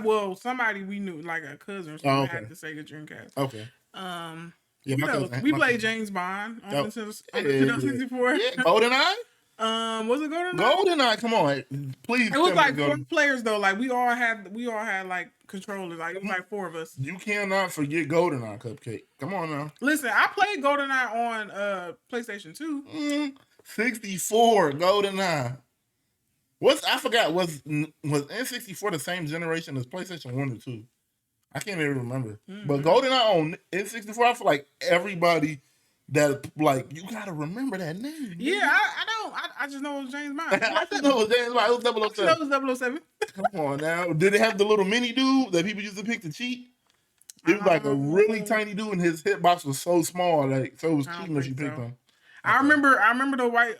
[SPEAKER 1] Well, somebody we knew, like a cousin or
[SPEAKER 2] Oh,
[SPEAKER 1] something,
[SPEAKER 2] okay.
[SPEAKER 1] had the Sega Dreamcast.
[SPEAKER 2] Okay.
[SPEAKER 1] Um,
[SPEAKER 2] Yeah,
[SPEAKER 1] what else? We
[SPEAKER 2] my
[SPEAKER 1] played
[SPEAKER 2] cousin.
[SPEAKER 1] James Bond on
[SPEAKER 2] Oh,
[SPEAKER 1] on the
[SPEAKER 2] yeah.
[SPEAKER 1] Nintendo 64.
[SPEAKER 2] Yeah, GoldenEye?
[SPEAKER 1] Was it GoldenEye?
[SPEAKER 2] GoldenEye, come on. Please
[SPEAKER 1] It was
[SPEAKER 2] tell me it's
[SPEAKER 1] like four
[SPEAKER 2] Golden.
[SPEAKER 1] players though. Like we all had like controllers. Like it was like four of us.
[SPEAKER 2] You cannot forget GoldenEye, Cupcake. Come on now.
[SPEAKER 1] Listen, I played GoldenEye on PlayStation 2.
[SPEAKER 2] 64, GoldenEye. I forgot, was N64 the same generation as PlayStation 1 or 2? I can't even remember.
[SPEAKER 1] Mm-hmm.
[SPEAKER 2] But GoldenEye on N64, I feel like everybody that, like, you gotta remember that name.
[SPEAKER 1] Yeah, I don't. I just know it was James Bond.
[SPEAKER 2] I just know it was James Bond. It was
[SPEAKER 1] I just know
[SPEAKER 2] 007.
[SPEAKER 1] it was 007.
[SPEAKER 2] Come on now. Did it have the little mini dude that people used to pick to cheat? It was like a really tiny dude, and his hitbox was so small, like, so it was
[SPEAKER 1] I don't
[SPEAKER 2] cheating if you
[SPEAKER 1] think
[SPEAKER 2] picked
[SPEAKER 1] so.
[SPEAKER 2] him.
[SPEAKER 1] I remember the white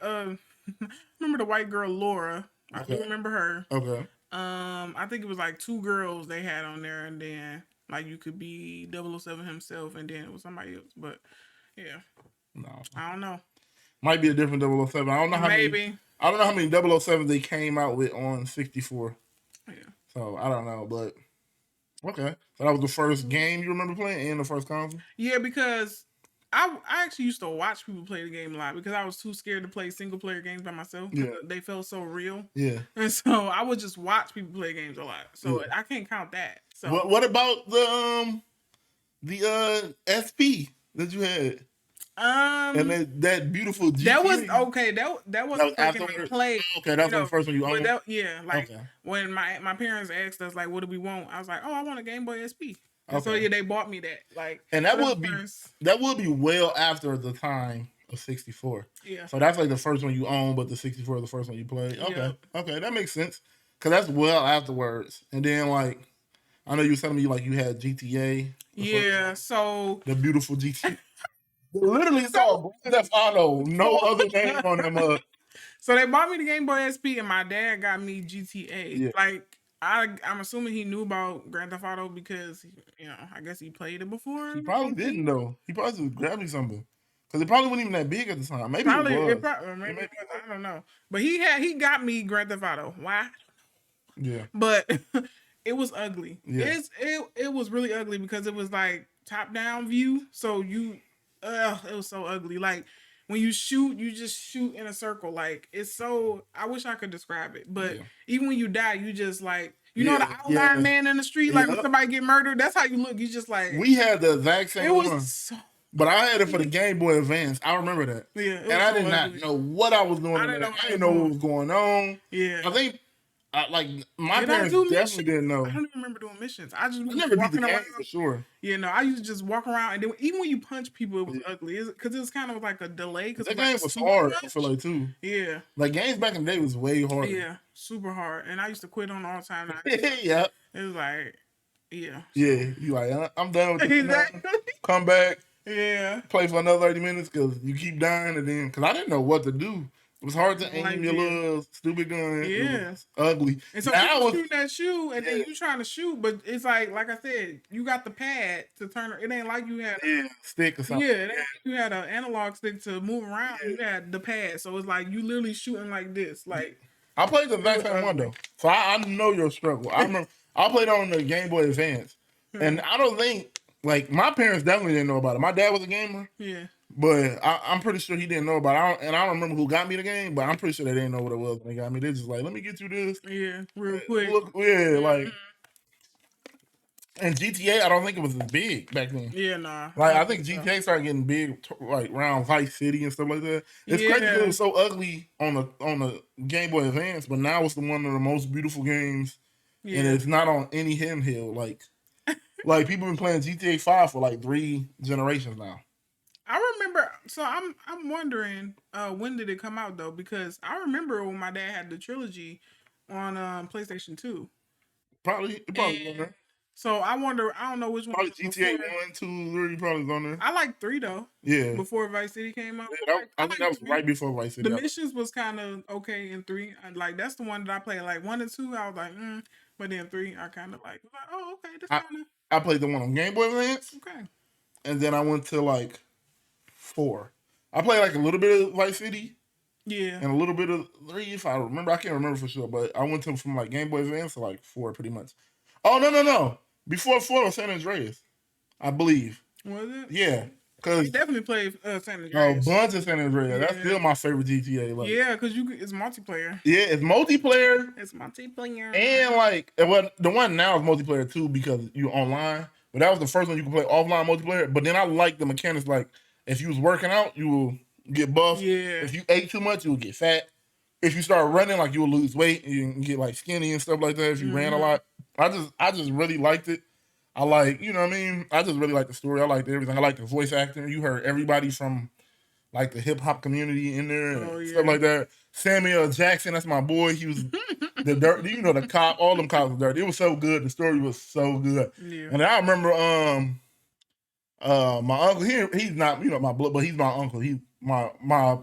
[SPEAKER 1] remember the white girl Laura. I
[SPEAKER 2] Okay.
[SPEAKER 1] do remember her.
[SPEAKER 2] Okay.
[SPEAKER 1] I think it was like two girls they had on there, and then like you could be 007 himself, and then it was somebody else. But yeah,
[SPEAKER 2] No.
[SPEAKER 1] I don't know.
[SPEAKER 2] Might be a different 007. I don't know how
[SPEAKER 1] Maybe.
[SPEAKER 2] many. I don't know how many 007s they came out with on 64.
[SPEAKER 1] Yeah.
[SPEAKER 2] So I don't know, but okay. So that was the first game you remember playing and the first console?
[SPEAKER 1] Yeah, because I actually used to watch people play the game a lot because I was too scared to play single player games by myself.
[SPEAKER 2] Yeah.
[SPEAKER 1] They felt so real.
[SPEAKER 2] Yeah.
[SPEAKER 1] And so I would just watch people play games a lot. So
[SPEAKER 2] Yeah.
[SPEAKER 1] I can't count that. So
[SPEAKER 2] What about the SP that you had? And that beautiful GTA.
[SPEAKER 1] That was okay. That was the first game I played.
[SPEAKER 2] Okay, that's the first one you owned.
[SPEAKER 1] Like when my parents asked us like, what do we want? I was like, oh, I want a Game Boy SP. And
[SPEAKER 2] Okay.
[SPEAKER 1] so yeah, they bought me that. Like,
[SPEAKER 2] and that would be well after the time of 64.
[SPEAKER 1] Yeah.
[SPEAKER 2] So that's like the first one you own, but the 64 is the first one you played. Okay.
[SPEAKER 1] Yep.
[SPEAKER 2] Okay, that makes sense. Cause that's well afterwards. And then like, I know you were telling me like you had GTA.
[SPEAKER 1] Yeah. So
[SPEAKER 2] the beautiful GTA. Literally saw Grand Theft Auto, no other name on them.
[SPEAKER 1] So they bought me the Game Boy SP, and my dad got me GTA.
[SPEAKER 2] Yeah.
[SPEAKER 1] Like I'm assuming he knew about Grand Theft Auto because I guess he played it before.
[SPEAKER 2] He probably didn't though. He probably just grabbed me something because it probably wasn't even that big at the time. Maybe it was.
[SPEAKER 1] Maybe it was. I don't know. But he got me Grand Theft Auto. Why?
[SPEAKER 2] Yeah.
[SPEAKER 1] But it was ugly.
[SPEAKER 2] Yeah.
[SPEAKER 1] It was really ugly because it was like top down view. So it was so ugly. Like when you shoot, you just shoot in a circle. Like it's so. I wish I could describe it, but even when you die, you just like know the outline man in the street. Like when somebody get murdered, that's how you look. You just like.
[SPEAKER 2] We had the exact same.
[SPEAKER 1] It was so.
[SPEAKER 2] But I had it for the Game Boy Advance. I remember that.
[SPEAKER 1] Yeah.
[SPEAKER 2] And I did not know what I was doing. I didn't know what was going on.
[SPEAKER 1] Yeah.
[SPEAKER 2] I think. Like my parents definitely didn't know.
[SPEAKER 1] I don't even remember doing missions. I just
[SPEAKER 2] never beat the game
[SPEAKER 1] around
[SPEAKER 2] for sure.
[SPEAKER 1] Yeah, no, I used to just walk around, and then even when you punch people, it was ugly because it was kind of like a delay. Because
[SPEAKER 2] that game was hard. I feel like too.
[SPEAKER 1] Yeah,
[SPEAKER 2] like games back in the day was way harder.
[SPEAKER 1] Yeah, super hard, and I used to quit on all the time.
[SPEAKER 2] Yeah,
[SPEAKER 1] it was like, yeah,
[SPEAKER 2] you like I'm done with this.
[SPEAKER 1] Exactly.
[SPEAKER 2] Come back.
[SPEAKER 1] Yeah,
[SPEAKER 2] play for another 30 minutes because you keep dying, and then because I didn't know what to do. It was hard to aim your little stupid gun. Yeah. It was ugly.
[SPEAKER 1] And so you shooting that shoe, and then you trying to shoot, but it's like I said, you got the pad to turn. It ain't like you had
[SPEAKER 2] a stick or something.
[SPEAKER 1] Yeah, you had an analog stick to move around. You had the pad, so it's like you literally shooting like this. Like
[SPEAKER 2] I played the exact same one though, so I know your struggle. I remember I played on the Game Boy Advance, and I don't think like my parents definitely didn't know about it. My dad was a gamer.
[SPEAKER 1] Yeah.
[SPEAKER 2] But I'm pretty sure he didn't know about it. I don't remember who got me the game, but I'm pretty sure they didn't know what it was when they got me. They just like, let me get you this.
[SPEAKER 1] Yeah, real quick.
[SPEAKER 2] Like. And GTA, I don't think it was as big back then.
[SPEAKER 1] Yeah, nah.
[SPEAKER 2] Like, I think GTA started getting big, like, around Vice City and stuff like that. It's crazy because it was so ugly on the Game Boy Advance, but now it's one of the most beautiful games, and it's not on any handheld. Like people been playing GTA 5 for, like, 3 generations now.
[SPEAKER 1] I remember, so I'm wondering when did it come out though? Because I remember when my dad had the trilogy on PlayStation 2.
[SPEAKER 2] Probably.
[SPEAKER 1] So I wonder. I don't know which one
[SPEAKER 2] Probably
[SPEAKER 1] was
[SPEAKER 2] GTA
[SPEAKER 1] before.
[SPEAKER 2] 1, 2, 3 probably was on there.
[SPEAKER 1] I like 3 though.
[SPEAKER 2] Yeah.
[SPEAKER 1] Before Vice City came out,
[SPEAKER 2] Yeah, I think that was
[SPEAKER 1] 3.
[SPEAKER 2] right before Vice
[SPEAKER 1] The
[SPEAKER 2] City.
[SPEAKER 1] missions was kind of okay in 3. Like that's the one that I played. Like 1 and 2, I was like, but then 3, I kind of like, oh, okay, this kind of
[SPEAKER 2] I played the one on Game Boy Advance,
[SPEAKER 1] okay.
[SPEAKER 2] and then I went to like 4. I played like a little bit of Vice City
[SPEAKER 1] Yeah,
[SPEAKER 2] and a little bit of 3, if I remember. I can't remember for sure, but I went to from like Game Boy Advance to like 4 pretty much. Oh, no. Before 4 was San Andreas, I believe.
[SPEAKER 1] was it?
[SPEAKER 2] Yeah.
[SPEAKER 1] I
[SPEAKER 2] Because
[SPEAKER 1] definitely played San
[SPEAKER 2] a
[SPEAKER 1] Andreas.
[SPEAKER 2] bunch of San Andreas. That's
[SPEAKER 1] Yeah.
[SPEAKER 2] still my favorite GTA. Like,
[SPEAKER 1] Yeah, because it's multiplayer.
[SPEAKER 2] yeah, it's multiplayer.
[SPEAKER 1] It's multiplayer.
[SPEAKER 2] And like, well, the one now is multiplayer too because you're online. But that was the first one you could play offline multiplayer. But then I like the mechanics. Like, if you was working out, you will get buffed.
[SPEAKER 1] Yeah.
[SPEAKER 2] If you ate too much, you will get fat. If you start running, like you will lose weight and you can get like skinny and stuff like that. If you ran a lot, I just really liked it. I like, you know what I mean? I just really like the story. I liked everything. I like the voice acting. You heard everybody from like the hip hop community in there and stuff like that. Samuel Jackson, that's my boy. He was the dirt, you know, the cop. All them cops were dirty. It was so good. The story was so good.
[SPEAKER 1] Yeah.
[SPEAKER 2] And I remember, my uncle. He's not, you know, my blood, but he's my uncle. He's my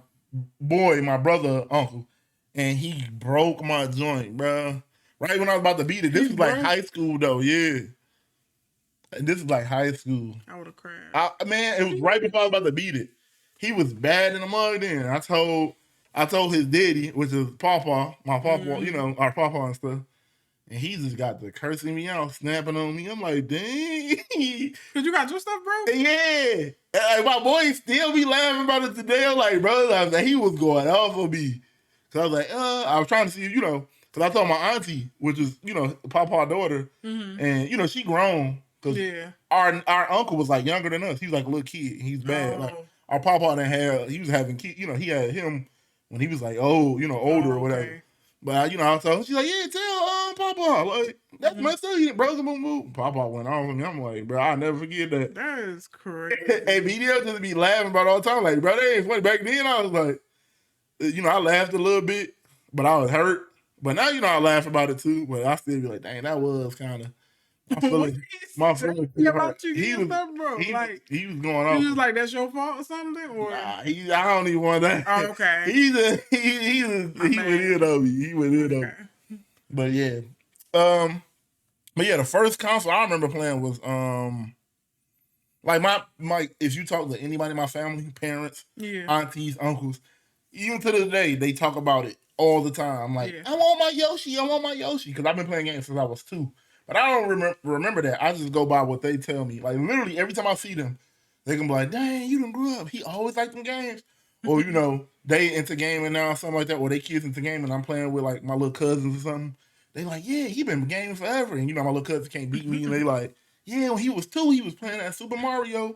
[SPEAKER 2] boy, my brother, uncle, and he broke my joint, bro. Right when I was about to beat it. This was like high school though, yeah. And this is like high school.
[SPEAKER 1] I would have cried.
[SPEAKER 2] Man, it was right before I was about to beat it. He was bad in the mug then. I told his daddy, which is Papa, my Papa, you know, our Papa and stuff. And he just got to cursing me out, snapping on me. I'm like, dang.
[SPEAKER 1] Cause you got your stuff, bro?
[SPEAKER 2] Yeah. Like, my boy still be laughing about it today. I'm like, bro, I was like, he was going off on me. Cause I was like, I was trying to see, you know, cause I told my auntie, which is, you know, Papa's daughter, and, you know, she grown. Cause our uncle was like younger than us. He was like a little kid. He's bad. Like our Papa didn't have, he was having kids, you know, he had him when he was like old, you know, older or whatever. But you know, I told her, she's like, yeah, tell Papa, like that's messed up. You broke the move. Papa went on me. I'm like, bro, I'll never forget that.
[SPEAKER 1] That is crazy.
[SPEAKER 2] Hey, BDL just be laughing about it all the time. Like, bro, that ain't funny. Back then, I was like, you know, I laughed a little bit, but I was hurt. But now, you know, I laugh about it too. But I still be like, dang, that was kind of. My feelings.
[SPEAKER 1] About you he was, stuff, bro.
[SPEAKER 2] He was going on.
[SPEAKER 1] He was like, that's your fault or something? Or
[SPEAKER 2] nah, I don't even want that.
[SPEAKER 1] Oh, okay.
[SPEAKER 2] He went in on me. He went in on me. But yeah. The first console I remember playing was like my if you talk to anybody in my family, parents, aunties, uncles, even to this day, they talk about it all the time. Like, I want my Yoshi. Because I've been playing games since I was 2. But I don't remember that. I just go by what they tell me. Like, literally, every time I see them, they can be like, dang, you done grew up. He always liked them games. Or, you know, they into gaming now, something like that. Or they kids into gaming. I'm playing with, like, my little cousins or something. They like, yeah, he been gaming forever. And, you know, my little cousin can't beat me. And they like, yeah, when he was 2, he was playing that Super Mario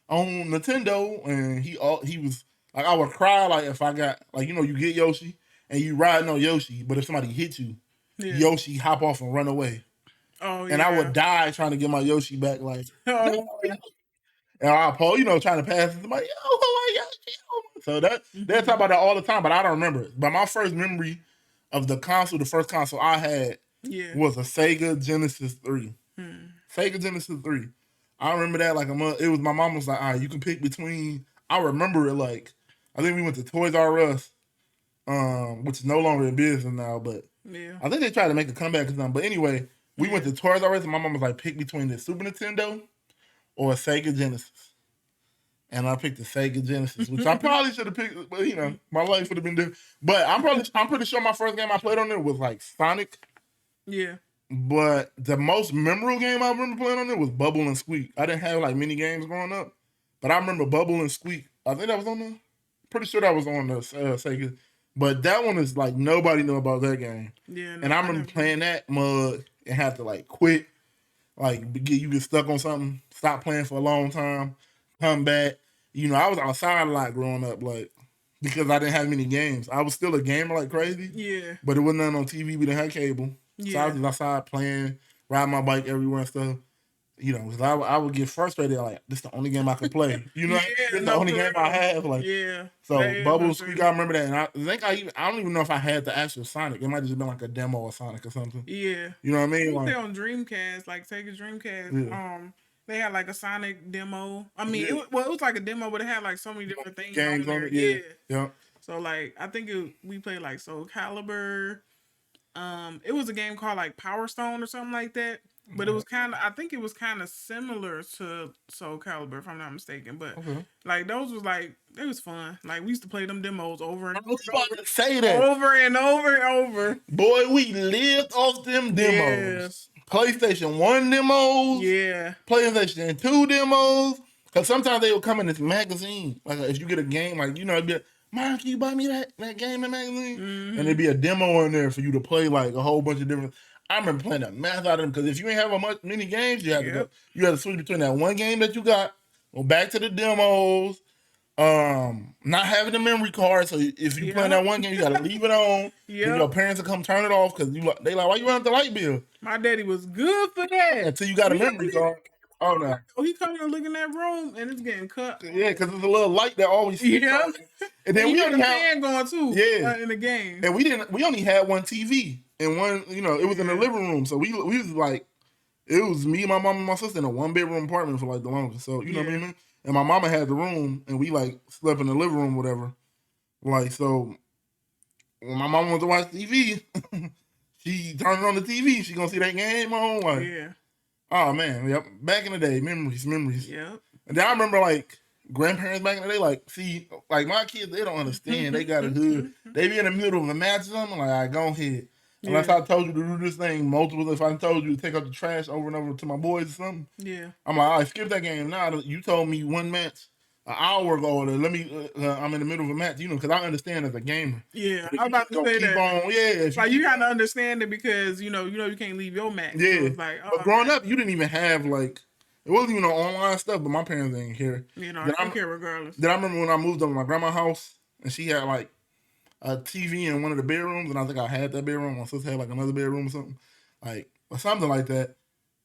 [SPEAKER 2] on Nintendo. And he was, like, I would cry, like, if I got, like, you know, you get Yoshi and you riding on Yoshi. But if somebody hit you, Yoshi hop off and run away. Oh, and I would die trying to get my Yoshi back, like, and I'll pull, you know, trying to pass it to my Yoshi. So they talk about that all the time, but I don't remember it. But my first memory of the first console I had was a Sega Genesis 3. Sega Genesis 3. I remember that like a month. It was my mom was like, all right, you can pick between. I remember it like, I think we went to Toys R Us, which is no longer in business now, but I think they tried to make a comeback or something. But anyway, we went to Toys R Us and my mom was like, pick between the Super Nintendo or a Sega Genesis. And I picked the Sega Genesis, which I probably should have picked, but you know, my life would have been different. But I'm pretty sure my first game I played on there was like Sonic. Yeah. But the most memorable game I remember playing on there was Bubble and Squeak. I didn't have like many games growing up, but I remember Bubble and Squeak. I think that was on there. Pretty sure that was on the Sega. But that one is like nobody knew about that game. Yeah. No, and I remember playing that mug and have to like quit, like you get stuck on something, stop playing for a long time, come back. You know, I was outside a lot growing up, like because I didn't have many games. I was still a gamer like crazy. Yeah. But it wasn't nothing on TV. We didn't have cable. Yeah. So I was just outside playing, riding my bike everywhere and stuff. You know, because I would get frustrated. Like, this is the only game I could play. You know,
[SPEAKER 1] Yeah,
[SPEAKER 2] this is the
[SPEAKER 1] no,
[SPEAKER 2] only
[SPEAKER 1] for
[SPEAKER 2] game I
[SPEAKER 1] real.
[SPEAKER 2] have. Like,
[SPEAKER 1] Yeah,
[SPEAKER 2] so
[SPEAKER 1] that is
[SPEAKER 2] Bubble Squeak, I
[SPEAKER 1] frustrating.
[SPEAKER 2] remember that, and I think I don't even know if I had the actual Sonic. It might just been like a demo of Sonic or something.
[SPEAKER 1] Yeah,
[SPEAKER 2] You know what I
[SPEAKER 1] I
[SPEAKER 2] mean?
[SPEAKER 1] would say
[SPEAKER 2] Like,
[SPEAKER 1] on Dreamcast, like Sega Dreamcast,
[SPEAKER 2] yeah,
[SPEAKER 1] they had like a Sonic demo. I mean,
[SPEAKER 2] yeah,
[SPEAKER 1] it was like a demo, but it had like so many different things on
[SPEAKER 2] games on
[SPEAKER 1] there.
[SPEAKER 2] it. Yeah,
[SPEAKER 1] Yeah.
[SPEAKER 2] yeah.
[SPEAKER 1] So like, I think we played like Soul Calibur. It was a game called like Power Stone or something like that. But it was kind of, I think it was kind of similar to Soul Calibur, if I'm not mistaken. But
[SPEAKER 2] Okay.
[SPEAKER 1] like those was like, it was fun. Like we used to play them demos over
[SPEAKER 2] I
[SPEAKER 1] and
[SPEAKER 2] was about to say that.
[SPEAKER 1] over and over and over.
[SPEAKER 2] Boy, we lived off them
[SPEAKER 1] Yeah,
[SPEAKER 2] demos. PlayStation 1 demos,
[SPEAKER 1] yeah,
[SPEAKER 2] PlayStation 2 demos. Because sometimes they will come in this magazine. Like, if you get a game, like, you know, it'd be like, Mom, can you buy me that game in magazine? And there'd be a demo in there for you to play, like, a whole bunch of different. I remember playing the math out of them because if you ain't have many games, you had to go.
[SPEAKER 1] yep,
[SPEAKER 2] You had to switch between that one game that you got, go back to the demos, not having the memory card. So if you playing
[SPEAKER 1] yep,
[SPEAKER 2] that one game, you gotta leave it on. Then your
[SPEAKER 1] yep.
[SPEAKER 2] parents will come turn it off because they like, why you run up the light bill
[SPEAKER 1] My daddy was good for that.
[SPEAKER 2] until you got a memory card. Oh no,
[SPEAKER 1] He come in and look in that room and it's getting cut.
[SPEAKER 2] yeah, because there's a little light that always sticks
[SPEAKER 1] Yeah,
[SPEAKER 2] on. And
[SPEAKER 1] and
[SPEAKER 2] then
[SPEAKER 1] you
[SPEAKER 2] we
[SPEAKER 1] hear
[SPEAKER 2] only
[SPEAKER 1] the
[SPEAKER 2] have
[SPEAKER 1] fan going too.
[SPEAKER 2] yeah,
[SPEAKER 1] In the game.
[SPEAKER 2] and we only had one TV and one, you know, it was in the
[SPEAKER 1] Yeah.
[SPEAKER 2] living room. So we was like, it was me, my mom, and my sister in a 1 bedroom apartment for like the longest. So you know what I
[SPEAKER 1] Yeah.
[SPEAKER 2] mean. And my mama had the room, and we like slept in the living room, whatever. Like, so when my mom wants to watch TV, she turns on the TV. She gonna see that game on. Like,
[SPEAKER 1] Yeah.
[SPEAKER 2] oh man, yep. Back in the day, memories, memories.
[SPEAKER 1] Yep.
[SPEAKER 2] And then I remember like grandparents back in the day, like, see, like my kids, they don't understand. They got a hood. They be in the middle of a match or something. Like, all right, go ahead. Unless
[SPEAKER 1] Yeah.
[SPEAKER 2] I told you to do this thing multiple, if I told you to take out the trash over and over to my boys or something,
[SPEAKER 1] Yeah.
[SPEAKER 2] I'm like, all right, skip that game. Now you told me one match an hour ago. Let me. I'm in the middle of a match, you know, because I understand as a gamer.
[SPEAKER 1] Yeah.
[SPEAKER 2] But if
[SPEAKER 1] I was
[SPEAKER 2] you
[SPEAKER 1] about
[SPEAKER 2] just
[SPEAKER 1] to
[SPEAKER 2] go
[SPEAKER 1] say
[SPEAKER 2] keep
[SPEAKER 1] that.
[SPEAKER 2] on, yeah. If you
[SPEAKER 1] Like you
[SPEAKER 2] keep
[SPEAKER 1] gotta
[SPEAKER 2] on,
[SPEAKER 1] understand it because you can't leave your match. So
[SPEAKER 2] yeah.
[SPEAKER 1] it's like,
[SPEAKER 2] But
[SPEAKER 1] oh
[SPEAKER 2] growing
[SPEAKER 1] man.
[SPEAKER 2] up, you didn't even have like it wasn't even online stuff. But my parents didn't care.
[SPEAKER 1] I
[SPEAKER 2] Then
[SPEAKER 1] don't care regardless.
[SPEAKER 2] I remember when I moved up to my grandma's house and she had like a TV in one of the bedrooms, and I think I had that bedroom. My sister had like another bedroom or something, like or something like that.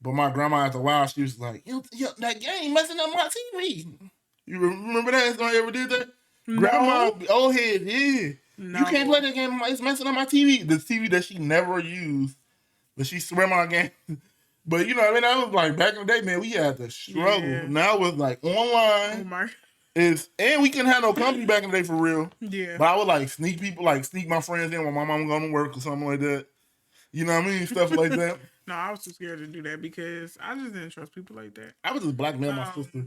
[SPEAKER 2] But my grandma after a while, she was like, that game messing up my TV. You remember that? I ever did that? Grandma,
[SPEAKER 1] No.
[SPEAKER 2] old head, yeah. You can't play
[SPEAKER 1] No.
[SPEAKER 2] that game. It's messing up my TV. The TV that she never used, but she swear my game. But you know, I mean, that was like back in the day, man. We had to struggle.
[SPEAKER 1] Yeah.
[SPEAKER 2] Now it's like
[SPEAKER 1] Oh
[SPEAKER 2] online.
[SPEAKER 1] my.
[SPEAKER 2] And we couldn't have no company back in the day for real.
[SPEAKER 1] Yeah.
[SPEAKER 2] But I would like sneak people, like sneak my friends in when my mom going to work or something like that. You know what I mean? Stuff like that.
[SPEAKER 1] No, I was too scared to do that because I just didn't trust people like that.
[SPEAKER 2] I would just blackmail my
[SPEAKER 1] Um,
[SPEAKER 2] sister.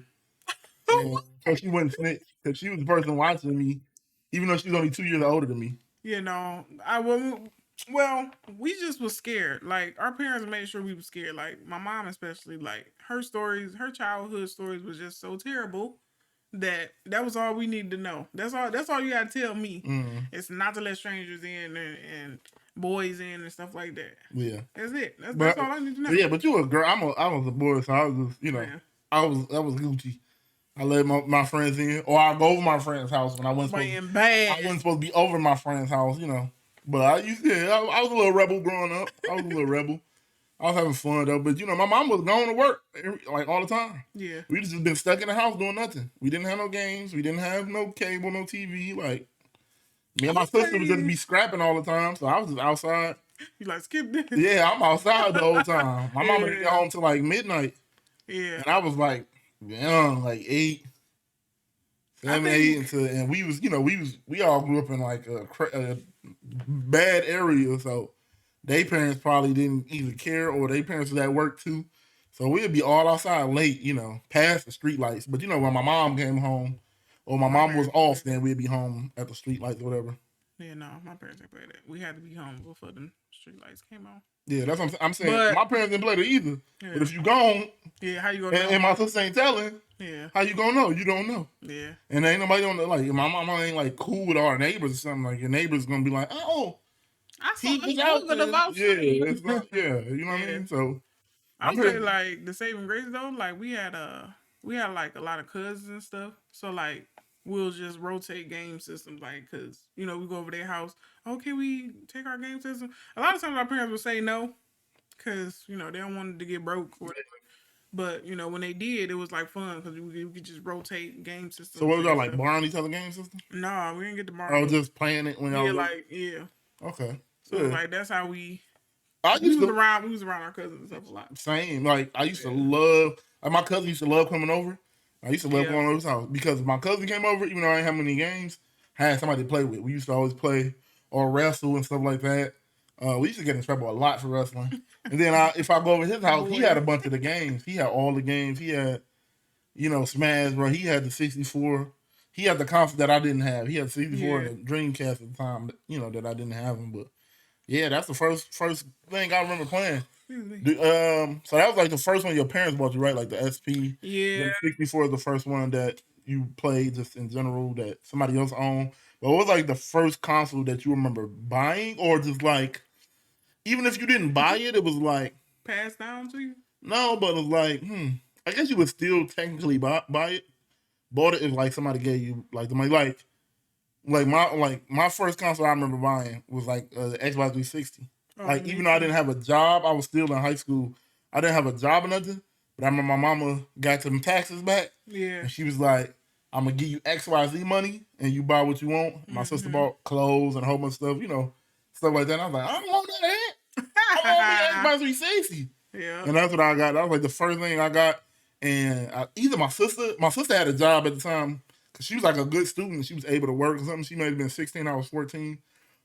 [SPEAKER 2] So she wouldn't snitch. Because she was the person watching me, even though she was only 2 years older than me.
[SPEAKER 1] I wouldn't. Well, we just was scared. Like our parents made sure we were scared. Like my mom, especially, like her stories, her childhood stories was just so terrible that was all we needed to know. That's all. That's all you gotta tell me. It's not to let strangers in and boys in and stuff like that.
[SPEAKER 2] Yeah.
[SPEAKER 1] That's it. That's
[SPEAKER 2] But
[SPEAKER 1] all I need to know.
[SPEAKER 2] yeah, but you were a girl. I was a boy, so I was just,
[SPEAKER 1] Yeah.
[SPEAKER 2] I was Gucci. I let my friends in, or I go over my friend's house when I wasn't supposed.
[SPEAKER 1] Playing
[SPEAKER 2] I
[SPEAKER 1] bad.
[SPEAKER 2] wasn't supposed to be over my friend's house, you know. But I used to, I was a little rebel growing up. I was a little rebel. I was having fun though, but you know, my mom was going to work like all the time.
[SPEAKER 1] Yeah.
[SPEAKER 2] We just been stuck in the house doing nothing. We didn't have no games. We didn't have no cable, no TV. Like me and my sister would just be scrapping all the time. So I was just outside.
[SPEAKER 1] You like skip this?
[SPEAKER 2] Yeah, I'm outside the whole time. My mama didn't get home till like midnight,
[SPEAKER 1] Yeah.
[SPEAKER 2] and I was like young, like 8, 7, 8, and we was, we all grew up in like a bad area, so they parents probably didn't either care or their parents was at work too. So we'd be all outside late, past the street lights. But when my mom came home or my mom was off, then we'd be home at the street lights or whatever.
[SPEAKER 1] Yeah, no, my parents didn't play that. We had to be home before the street lights came on.
[SPEAKER 2] Yeah, that's what I'm saying.
[SPEAKER 1] But
[SPEAKER 2] my parents didn't play that either.
[SPEAKER 1] Yeah.
[SPEAKER 2] But if you gone,
[SPEAKER 1] yeah, how you gonna know?
[SPEAKER 2] and my sister ain't telling,
[SPEAKER 1] Yeah.
[SPEAKER 2] how you gonna know? You don't know.
[SPEAKER 1] Yeah.
[SPEAKER 2] And ain't nobody on the, like, my mama ain't like cool with our neighbors or something. Like your neighbors gonna be like, oh,
[SPEAKER 1] I saw
[SPEAKER 2] he
[SPEAKER 1] this
[SPEAKER 2] was out
[SPEAKER 1] good
[SPEAKER 2] there.
[SPEAKER 1] about
[SPEAKER 2] Yeah,
[SPEAKER 1] you.
[SPEAKER 2] it's not, yeah, you know what I
[SPEAKER 1] Yeah.
[SPEAKER 2] mean? So
[SPEAKER 1] I would say like the saving grace though, like we had like a lot of cousins and stuff. So like we'll just rotate game systems, like because we go over their house. Okay, we take our game system. A lot of times our parents would say no, because they don't want it to get broke or whatever. But when they did, it was like fun because we could just rotate game
[SPEAKER 2] So what
[SPEAKER 1] systems
[SPEAKER 2] was
[SPEAKER 1] and
[SPEAKER 2] y'all like
[SPEAKER 1] stuff.
[SPEAKER 2] borrowing each other game system?
[SPEAKER 1] No, we didn't get to
[SPEAKER 2] I
[SPEAKER 1] borrow
[SPEAKER 2] was
[SPEAKER 1] it.
[SPEAKER 2] just playing it when y'all
[SPEAKER 1] Yeah,
[SPEAKER 2] was little.
[SPEAKER 1] like yeah.
[SPEAKER 2] Okay.
[SPEAKER 1] So
[SPEAKER 2] Yeah.
[SPEAKER 1] like that's how we
[SPEAKER 2] I
[SPEAKER 1] we
[SPEAKER 2] used
[SPEAKER 1] was
[SPEAKER 2] to
[SPEAKER 1] around. We was around our cousins and stuff a lot.
[SPEAKER 2] same. Like I used to
[SPEAKER 1] Yeah.
[SPEAKER 2] love. Like my cousin used to love coming over. I used to love
[SPEAKER 1] Yeah.
[SPEAKER 2] going over his house because my cousin came over. Even though I didn't have many games, I had somebody to play with. We used to always play or wrestle and stuff like that. We used to get in trouble a lot for wrestling. And then if I go over his house, he had a
[SPEAKER 1] Boys.
[SPEAKER 2] bunch of the games. He had all the games. He had Smash, bro. He had the 64. He had the console that I didn't have. He had the 64
[SPEAKER 1] Yeah.
[SPEAKER 2] and the Dreamcast at the time. That I didn't have him, but yeah, that's the first thing I remember playing.
[SPEAKER 1] Excuse me.
[SPEAKER 2] So that was like the first one your parents bought you, right? Like the SP.
[SPEAKER 1] Yeah.
[SPEAKER 2] The 64 is the first one that you played just in general that somebody else owned. But what was like the first console that you remember buying, or just like even if you didn't buy it, it was like
[SPEAKER 1] Passed down to you.
[SPEAKER 2] no, but it was like I guess you would still technically buy it. Bought it if like somebody gave you like the money. Like my first console I remember buying was like the Xbox 360.
[SPEAKER 1] Oh,
[SPEAKER 2] Like
[SPEAKER 1] me
[SPEAKER 2] even though I
[SPEAKER 1] too.
[SPEAKER 2] didn't have a job, I was still in high school. I didn't have a job or nothing, but I remember my mama got some taxes back,
[SPEAKER 1] Yeah.
[SPEAKER 2] and she was like, "I'm gonna give you XYZ money, and you buy what you want." My sister
[SPEAKER 1] Mm-hmm.
[SPEAKER 2] bought clothes and a whole bunch of stuff, stuff like that. And I was like, "I don't want that. I want me an Xbox 360."
[SPEAKER 1] Yeah.
[SPEAKER 2] And that's what I got. That was like the first thing I got. And either my sister had a job at the time because she was like a good student. She was able to work or something. She might have been 16, I was 14.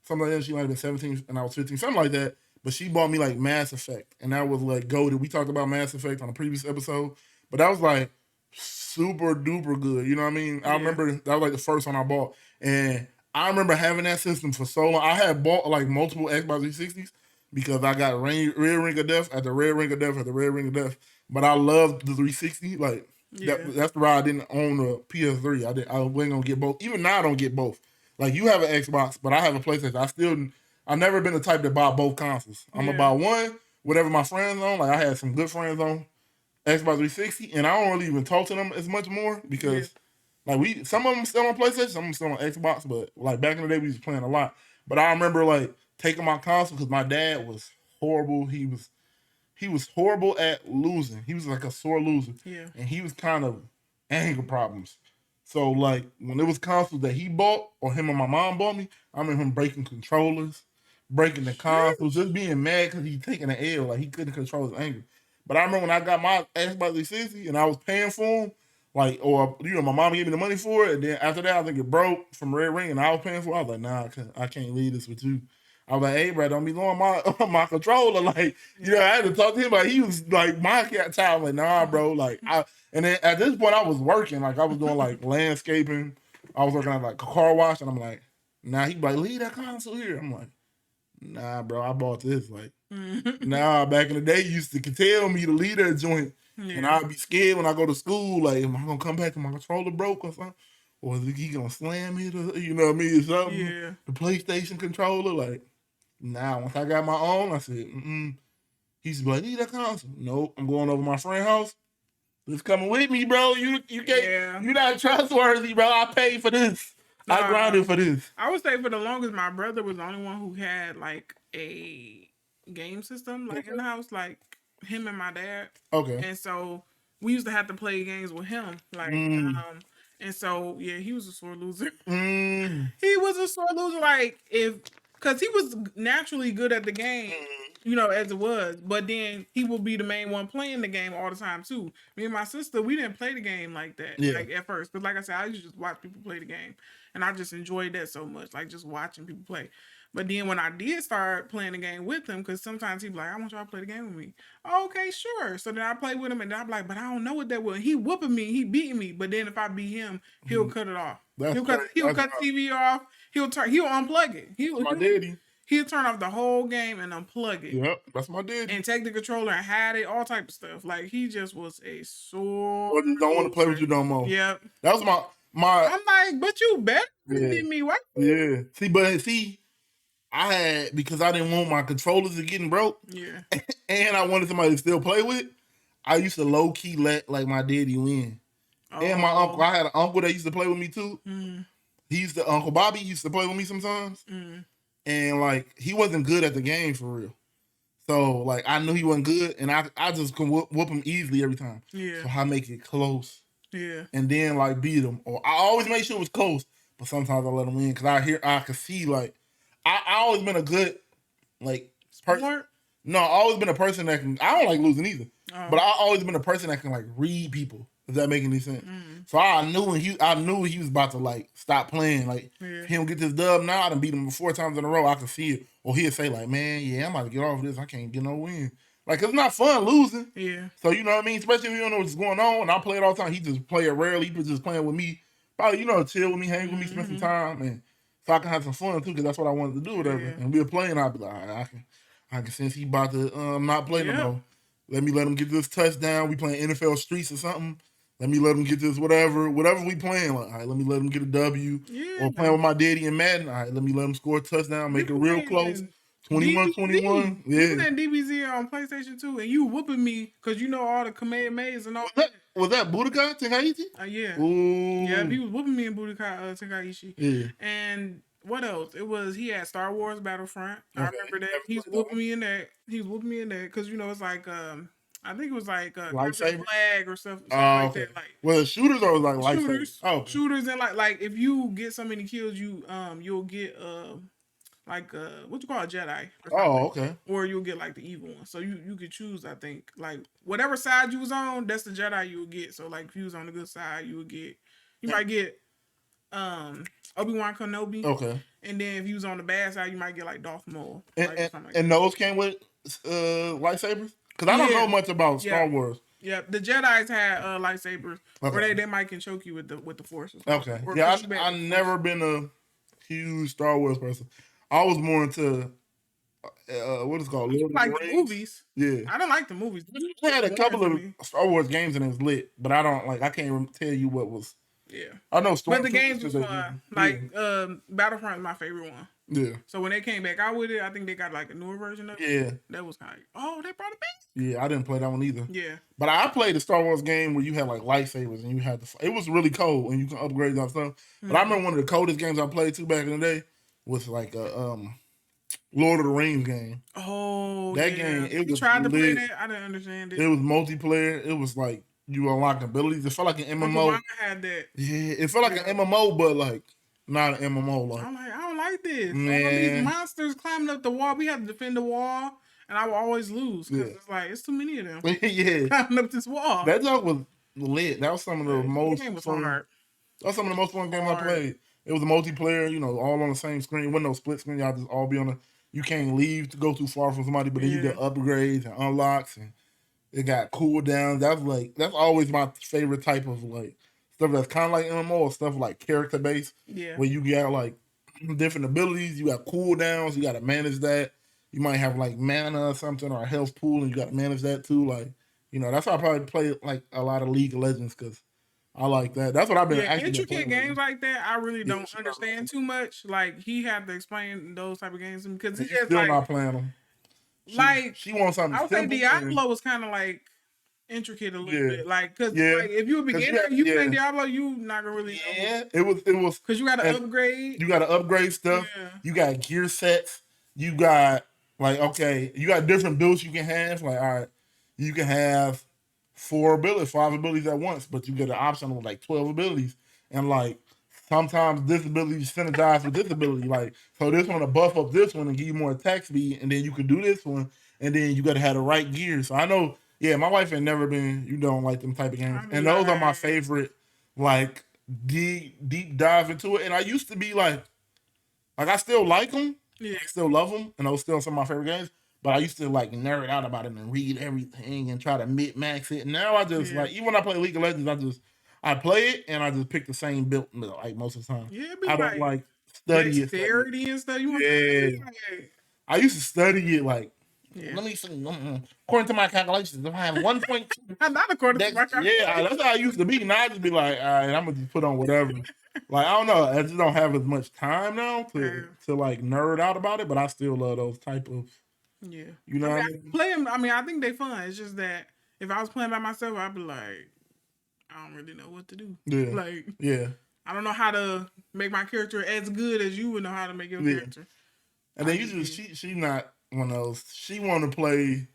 [SPEAKER 2] Something like that. She might have been 17 and I was 15, something like that. But she bought me like Mass Effect. And that was like goated. We talked about Mass Effect on a previous episode. But that was like super duper good. You know what I mean? I
[SPEAKER 1] Yeah.
[SPEAKER 2] remember that was like the first one I bought. And I remember having that system for so long. I had bought like multiple Xbox 360s because I got Red Ring of Death at the Red Ring of Death at the Red Ring of Death. But I loved the 360. Like
[SPEAKER 1] Yeah.
[SPEAKER 2] that's why I didn't own the PS3. I wasn't gonna get both. Even now I don't get both. Like you have an Xbox, but I have a PlayStation. I've never been the type to buy both consoles. I'm gonna
[SPEAKER 1] Yeah.
[SPEAKER 2] buy one, whatever my friends on. Like I had some good friends on Xbox 360, and I don't really even talk to them as much more
[SPEAKER 1] Yeah.
[SPEAKER 2] because like some of them still on PlayStation, some of them still on Xbox. But like back in the day, we was playing a lot. But I remember like taking my console because my dad was horrible. He was horrible at losing. He was like a sore loser,
[SPEAKER 1] Yeah.
[SPEAKER 2] and he was kind of anger problems. So like when it was consoles that he bought or him and my mom bought me, I remember him breaking controllers, breaking the consoles, just being mad because he taking an L, like he couldn't control his anger. But I remember when I got my Xbox 360 and I was paying for him, like or my mom gave me the money for it, and then after that I think it broke from Red Ring and I was paying for it. I was like, nah, I can't leave this with you. I was like, hey, bro, don't be going my my controller. Like, I had to talk to him. Like, he was like my cat child. Like, nah, bro. And then at this point, I was working. Like, I was doing like landscaping. I was working at like a car wash, and I'm like, nah. He like, leave that console here. I'm like, nah, bro. I bought this. Like, nah. Back in the day, you used to tell me to leave that joint, and
[SPEAKER 1] Yeah.
[SPEAKER 2] I'd be scared when I go to school. Like, am I gonna come back and my controller broke or something? Or is he gonna slam it? Or, you know what I mean? Or something.
[SPEAKER 1] Yeah.
[SPEAKER 2] The PlayStation controller, like. Now, once I got my own, I said, He used to be like, need that console? Nope, I'm going over my friend's house. It's coming with me, bro. You can't.
[SPEAKER 1] Yeah.
[SPEAKER 2] You not trustworthy, bro. I paid for this. I grinded for this.
[SPEAKER 1] I would say for the longest, my brother was the only one who had like a game system like in the house, like him and my dad.
[SPEAKER 2] Okay.
[SPEAKER 1] And so we used to have to play games with him, like and so yeah, he was a sore loser. He was a sore loser, like because he was naturally good at the game, as it was. But then he would be the main one playing the game all the time too. Me and my sister, we didn't play the game like that, like at first. But like I said, I used to just watch people play the game, and I just enjoyed that so much, like just watching people play. But then when I did start playing the game with him, because sometimes he'd be like, I want y'all to play the game with me. Oh, okay, sure. So then I play with him and then I'm like, but I don't know what that was. He whooping me, he beating me. But then if I beat him, he'll cut it off. He'll cut TV off. He'll unplug it.
[SPEAKER 2] My daddy.
[SPEAKER 1] He'll turn off the whole game and unplug it.
[SPEAKER 2] Yep, that's my daddy.
[SPEAKER 1] And take the controller and hide it, all type of stuff. Like he just was a sore.
[SPEAKER 2] Or just don't want to play with you no more.
[SPEAKER 1] Yep.
[SPEAKER 2] That was my.
[SPEAKER 1] I'm like, but you better than me, what?
[SPEAKER 2] Yeah. See, I had because I didn't want my controllers to getting broke.
[SPEAKER 1] Yeah.
[SPEAKER 2] And I wanted somebody to still play with. I used to low key let like my daddy win. And my uncle, I had an uncle that used to play with me too. Uncle Bobby used to play with me sometimes. And like he wasn't good at the game for real. So like I knew he wasn't good, and I just can whoop him easily every time.
[SPEAKER 1] Yeah.
[SPEAKER 2] So I make it close.
[SPEAKER 1] Yeah.
[SPEAKER 2] And then like beat him, or I always make sure it was close, but sometimes I let him win because I could see like I always been a good like person. No, I always been a person that can. I don't like losing either, but I always been a person that can like read people. If that make any sense. So I knew he was about to like stop playing. Like he don't get this dub now. I done beat him 4 times in a row. I can see it, or he'll say like, "Man, yeah, I'm about to get off this. I can't get no win." Like it's not fun losing.
[SPEAKER 1] Yeah.
[SPEAKER 2] So you know what I mean. Especially if you don't know what's going on. And I play it all the time. He just play it rarely. He was just playing with me. Probably chill with me, hang with me, spend some time, and so I can have some fun too. Because that's what I wanted to do, whatever. Yeah. And we were playing. I'd be like, all right, I can sense he about to not play no more. Let him get this touchdown. We playing NFL Streets or something. Let me let him get this whatever we playing. Like, all right, let me let him get a W. Yeah. Or playing with my daddy in Madden. All right, let me let him score a touchdown, make it real close. 21-21. Yeah.
[SPEAKER 1] You playing DBZ on PlayStation 2 and you whooping me because you know all the Kamehamehas and all that.
[SPEAKER 2] Was that Budokai Tenkaichi?
[SPEAKER 1] Yeah.
[SPEAKER 2] Ooh.
[SPEAKER 1] Yeah, he was whooping me in Budokai Tenkaichi. Yeah. And what else? He had Star Wars Battlefront. Okay. I remember that. He was whooping me in that. Because it's like I think it was like flag or stuff like
[SPEAKER 2] okay.
[SPEAKER 1] that. Like,
[SPEAKER 2] well, shooters or like
[SPEAKER 1] shooters. Oh, okay. Shooters and like if you get so many kills, you'll get like what you call a Jedi.
[SPEAKER 2] Oh, okay.
[SPEAKER 1] Or you'll get like the evil one. So you could choose, I think, like whatever side you was on, that's the Jedi you would get. So like if you was on the good side, you might get Obi-Wan Kenobi.
[SPEAKER 2] Okay.
[SPEAKER 1] And then if you was on the bad side, you might get like Darth Maul.
[SPEAKER 2] And those came with lightsabers? Because I don't know much about Star Wars.
[SPEAKER 1] Yeah, the Jedi's had lightsabers, or they might can choke you with the Force.
[SPEAKER 2] Okay. Yeah, I've never been a huge Star Wars person. I was more into what is it called?
[SPEAKER 1] Lord like the movies.
[SPEAKER 2] Yeah,
[SPEAKER 1] I don't like the movies.
[SPEAKER 2] I had a couple of Star Wars games and it's lit, but I don't like. I can't tell you what was.
[SPEAKER 1] Yeah,
[SPEAKER 2] I know
[SPEAKER 1] But the games was fun. Like Battlefront is my favorite one.
[SPEAKER 2] Yeah.
[SPEAKER 1] So when they came back out with it, I think they got like a newer version of it.
[SPEAKER 2] Yeah.
[SPEAKER 1] That was kind of they brought it back.
[SPEAKER 2] Yeah, I didn't play that one either.
[SPEAKER 1] Yeah.
[SPEAKER 2] But I played the Star Wars game where you had like lightsabers and you had it was really cold and you can upgrade that stuff. But I remember one of the coldest games I played too back in the day was like a Lord of the Rings game.
[SPEAKER 1] Oh,
[SPEAKER 2] that game. It was
[SPEAKER 1] tried to play that. I didn't understand it.
[SPEAKER 2] It was multiplayer. It was like you unlock abilities. It felt like an MMO.
[SPEAKER 1] Mama had that.
[SPEAKER 2] Yeah, it felt like an MMO, but like not an MMO. Like
[SPEAKER 1] I'm like, I don't like this. Man. All these monsters climbing up the wall. We had to defend the wall, and I would always lose because it's like it's too many of them.
[SPEAKER 2] Yeah,
[SPEAKER 1] climbing up this wall.
[SPEAKER 2] That joke was lit. That was some of the most fun. That was some of the most fun games I played. It was a multiplayer, all on the same screen. It wasn't no split screen. Y'all just all be on the. You can't leave to go too far from somebody, but then you get upgrades and unlocks, and it got cooldowns. That's always my favorite type of like stuff that's kind of like MMO or stuff like character based.
[SPEAKER 1] Yeah,
[SPEAKER 2] where you got like different abilities, you got cooldowns, you got to manage that. You might have like mana or something or a health pool, and you got to manage that too. Like that's why I probably play like a lot of League of Legends because. I like that. That's what I've been actually
[SPEAKER 1] intricate games like that. I really don't understand too much. Like he had to explain those type of games because he's
[SPEAKER 2] still like, not playing them. She wants something.
[SPEAKER 1] I would say Diablo was kind of like intricate a little bit. Like because like, if you're a beginner, you playing Diablo, you not gonna really.
[SPEAKER 2] Yeah, it was
[SPEAKER 1] because you got to upgrade.
[SPEAKER 2] You got to upgrade stuff. Yeah. You got gear sets. You got you got different builds you can have. Like all right, you can have 5 abilities at once, but you get an option of like 12 abilities, and like sometimes this ability synergize with this ability. Like so, this one to buff up this one and give you more attack speed, and then you can do this one, and then you got to have the right gear. So I know, my wife ain't never been. You don't like them type of games, and those are my favorite. Like deep dive into it, and I used to be like I still like them, I still love them, and those still some of my favorite games. But I used to like nerd out about it and read everything and try to mid-max it. And now I just like even when I play League of Legends, I play it and I just pick the same build like most of the time.
[SPEAKER 1] Yeah,
[SPEAKER 2] I don't like study it.
[SPEAKER 1] Dexterity and stuff. You want
[SPEAKER 2] I used to study it like. Let me see. According to my calculations, if I have 1.2,
[SPEAKER 1] not according to my calculations.
[SPEAKER 2] Yeah, that's how I used to be. Now I just be like, all right, I'm gonna just put on whatever. Like I don't know, I just don't have as much time now to like nerd out about it. But I still love those type of.
[SPEAKER 1] Yeah,
[SPEAKER 2] you know,
[SPEAKER 1] I play them. I mean, I think they fun. It's just that if I was playing by myself, I'd be like, I don't really know what to do.
[SPEAKER 2] Yeah,
[SPEAKER 1] like
[SPEAKER 2] I
[SPEAKER 1] don't know how to make my character as good as you would know how to make your character.
[SPEAKER 2] And then usually she's not one of those. She want to play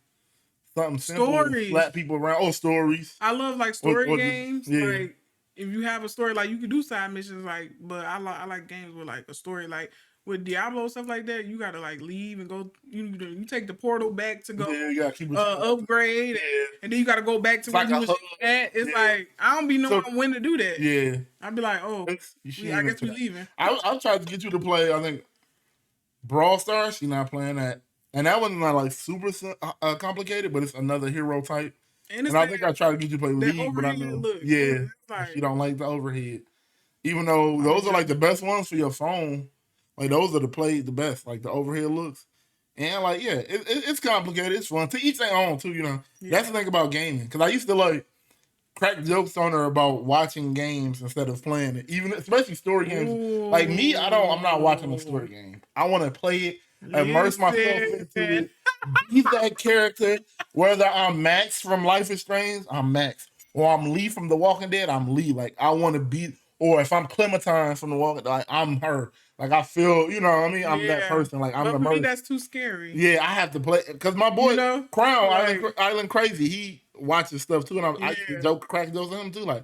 [SPEAKER 2] something simple and slap people around. Oh, stories.
[SPEAKER 1] I love like story games.
[SPEAKER 2] Yeah.
[SPEAKER 1] Like if you have a story, like you can do side missions, like. But I like games with like a story, like with Diablo stuff like that. You gotta like leave and go. You take the portal back to go.
[SPEAKER 2] Yeah, you gotta keep
[SPEAKER 1] upgrade, and then you gotta go back to where you was at. It's like I don't be knowing when to do that.
[SPEAKER 2] Yeah,
[SPEAKER 1] I'd be like, oh, I guess we leaving.
[SPEAKER 2] I tried to get you to play. I think Brawl Stars. She's not playing that. And that one's not like super complicated, but it's another hero type. And I think I tried to get you to play League, but I know, she don't like the overhead. Even though those are like the best ones for your phone, like those are the best, like the overhead looks. And like, yeah, it's complicated. It's fun. To each their own too, you know. Yeah. That's the thing about gaming. Because I used to like crack jokes on her about watching games instead of playing it. Even especially story games. Ooh. Like me, I'm not watching a story game. I want to play it, immerse myself into it, be that character. Whether I'm Max from Life is Strange, I'm Max. Or I'm Lee from The Walking Dead, I'm Lee. Like I want to be, or if I'm Clementine from The Walking Dead, like I'm her. Like I feel, you know what I mean? I'm that person. Like I'm
[SPEAKER 1] immersed. For me, that's too scary.
[SPEAKER 2] Yeah, I have to play because my boy Crown Island Crazy, he watches stuff too, and I crack jokes on him too. Like,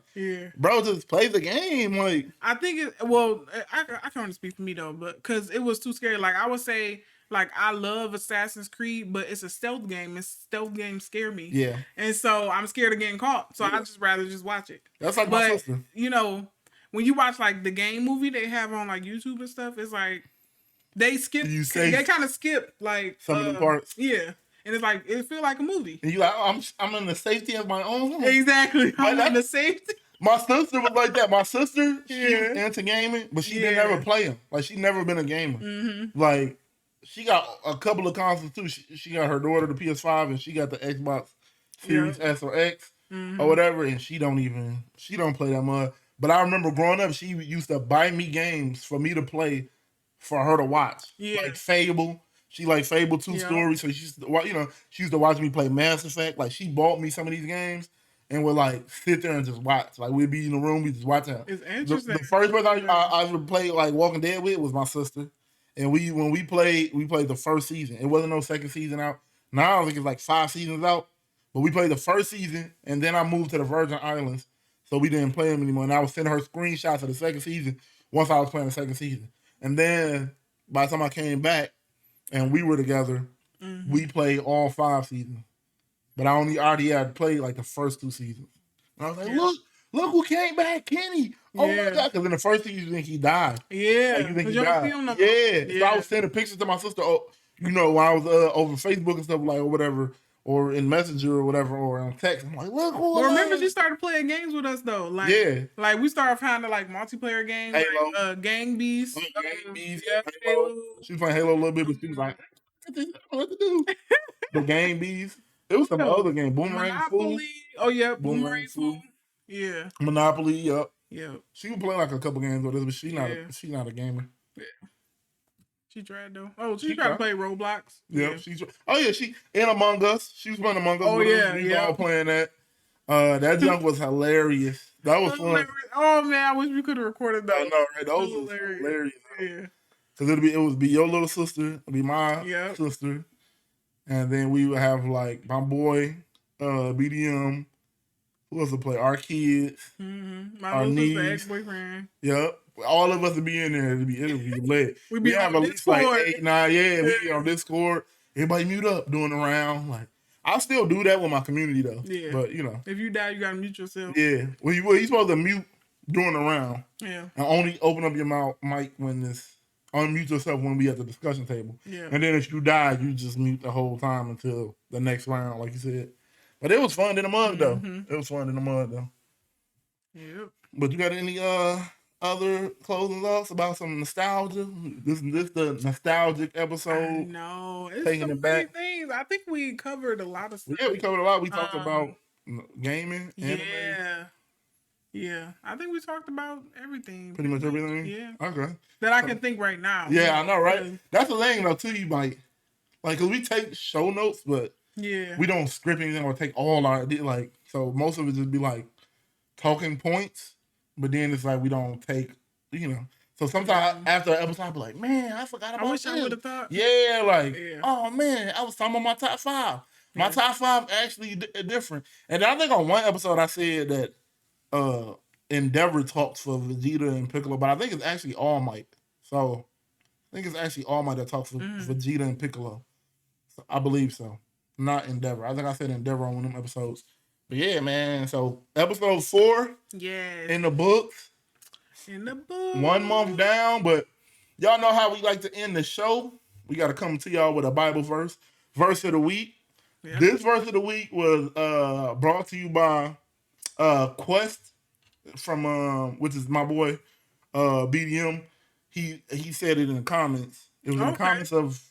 [SPEAKER 2] bro, just play the game. Like,
[SPEAKER 1] I think I can only speak for me though, but because it was too scary. Like I would say, like I love Assassin's Creed, but it's a stealth game. And stealth games scare me. Yeah, and so I'm scared of getting caught. So I just rather just watch it.
[SPEAKER 2] That's like my sister.
[SPEAKER 1] You know, when you watch like the game movie they have on like YouTube and stuff, it's like they skip. They kind of skip like
[SPEAKER 2] some of the parts.
[SPEAKER 1] Yeah. And it's like it feel like a movie.
[SPEAKER 2] And you like, oh, I'm in the safety of my own home.
[SPEAKER 1] Exactly. I'm in the safety.
[SPEAKER 2] My sister was like that. My sister, she was into gaming, but she didn't ever play them. Like she never been a gamer. Mm-hmm. Like she got a couple of consoles too. She got her daughter the PS5 and she got the Xbox Series S or X or whatever, and she don't play that much. But I remember growing up, she used to buy me games for me to play, for her to watch. Yeah. Like Fable. She like Fable 2 stories, so she used to watch me play Mass Effect. Like she bought me some of these games and would like sit there and just watch. Like we'd be in the room, we just watch them.
[SPEAKER 1] It's interesting.
[SPEAKER 2] The first person I ever played like Walking Dead with was my sister, and when we played the first season. It wasn't no second season out. Now I think it's like 5 seasons out, but we played the first season, and then I moved to the Virgin Islands, so we didn't play them anymore. And I was sending her screenshots of the second season once I was playing the second season, and then by the time I came back and we were together, we played all 5 seasons. But I already had played like the first 2 seasons. And I was like, look who came back, Kenny. Oh my God. Because in the first season, he died.
[SPEAKER 1] Yeah.
[SPEAKER 2] Like, you think he died. So I was sending pictures to my sister, when I was over Facebook and stuff like or whatever, or in Messenger or whatever, or on text. I'm like, look who.
[SPEAKER 1] But remember, she started playing games with us though. Like, like we started finding like multiplayer games, Halo. Like Gang Beast.
[SPEAKER 2] Gang Beast. Halo. She was playing Halo a little bit, but she was like, I don't know what to do. The Gang Beast. It was some other game. Boomerang Fool.
[SPEAKER 1] Oh yeah, Boomerang Fool. Yeah.
[SPEAKER 2] Monopoly. Yep.
[SPEAKER 1] Yeah.
[SPEAKER 2] She would play like a couple games with us, but she's not a gamer.
[SPEAKER 1] Yeah. She tried though. Oh, she tried to play Roblox.
[SPEAKER 2] Yep. Yeah. She in Among Us. She was playing Among Us. Oh yeah. We were all playing that. That junk was hilarious. That was fun.
[SPEAKER 1] Oh man, I wish we could have recorded that.
[SPEAKER 2] I know, right? Those was hilarious. Yeah. Because it would be your little sister, it'd be my sister, and then we would have like my boy, BDM. Who else would play? Our kids,
[SPEAKER 1] my little sister, ex-boyfriend.
[SPEAKER 2] Yep. All of us would be in there. It'll be lit. We have at least like 8, 9. Yeah, we be on Discord. Everybody mute up doing the round. Like I'll still do that with my community though. Yeah. But
[SPEAKER 1] if you die, you gotta mute yourself.
[SPEAKER 2] Yeah. Well, you're supposed to mute during the round. Yeah. And only open up your mic when unmute yourself when we at the discussion table. Yeah. And then if you die, you just mute the whole time until the next round, like you said. But it was fun in the mud though. It was fun in the mud though.
[SPEAKER 1] Yep.
[SPEAKER 2] But you got any other closing thoughts about some nostalgia? This the nostalgic episode.
[SPEAKER 1] No, it's taking it back. Things. I think we covered a lot of stuff.
[SPEAKER 2] Yeah, we covered a lot. We talked about gaming, anime.
[SPEAKER 1] Yeah. I think we talked about everything.
[SPEAKER 2] Pretty much everything?
[SPEAKER 1] Yeah.
[SPEAKER 2] Okay.
[SPEAKER 1] That I can think right now.
[SPEAKER 2] Yeah, I know, right? That's the thing though, too. You like, cause we take show notes, but we don't script anything or take all our so most of it just be like talking points. But then it's like we don't take, So sometimes after an episode, I'll be like, man, I forgot about
[SPEAKER 1] wish I would have thought.
[SPEAKER 2] Yeah, like, oh man, I was talking about my top 5. My top 5 actually different. And I think on one episode I said that Endeavor talks for Vegeta and Piccolo, but I think it's actually All Might. So I think it's actually All Might that talks for Vegeta and Piccolo. So I believe so. Not Endeavor. I think I said Endeavor on one of them episodes. But yeah, man. So episode 4 in the books.
[SPEAKER 1] In the book.
[SPEAKER 2] 1 month down, but y'all know how we like to end the show. We got to come to y'all with a Bible verse. Verse of the week. Yeah. This verse of the week was brought to you by Quest from which is my boy BDM. He said it in the comments. It was in the comments of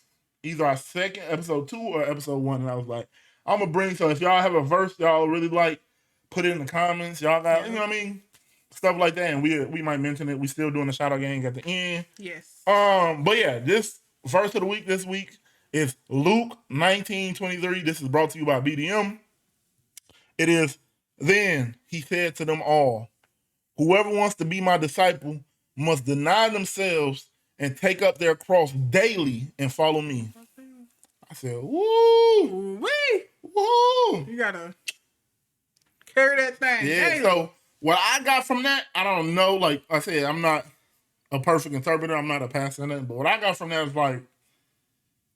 [SPEAKER 2] either our second episode 2 or episode 1, and I was like, I'm gonna bring. So if y'all have a verse y'all really like, put it in the comments. Y'all got, you know what I mean, stuff like that, and we might mention it. We still doing the Shoutout Gang at the end.
[SPEAKER 1] Yes.
[SPEAKER 2] But yeah, this verse of the week this week is Luke 19:23. This is brought to you by BDM. It is, then he said to them all, whoever wants to be my disciple must deny themselves and take up their cross daily and follow me. I said, woo!
[SPEAKER 1] Wee!
[SPEAKER 2] Woo!
[SPEAKER 1] You gotta carry that thing.
[SPEAKER 2] Yeah,
[SPEAKER 1] daily.
[SPEAKER 2] So what I got from that, I don't know. Like I said, I'm not a perfect interpreter. I'm not a pastor in it. But what I got from that is like,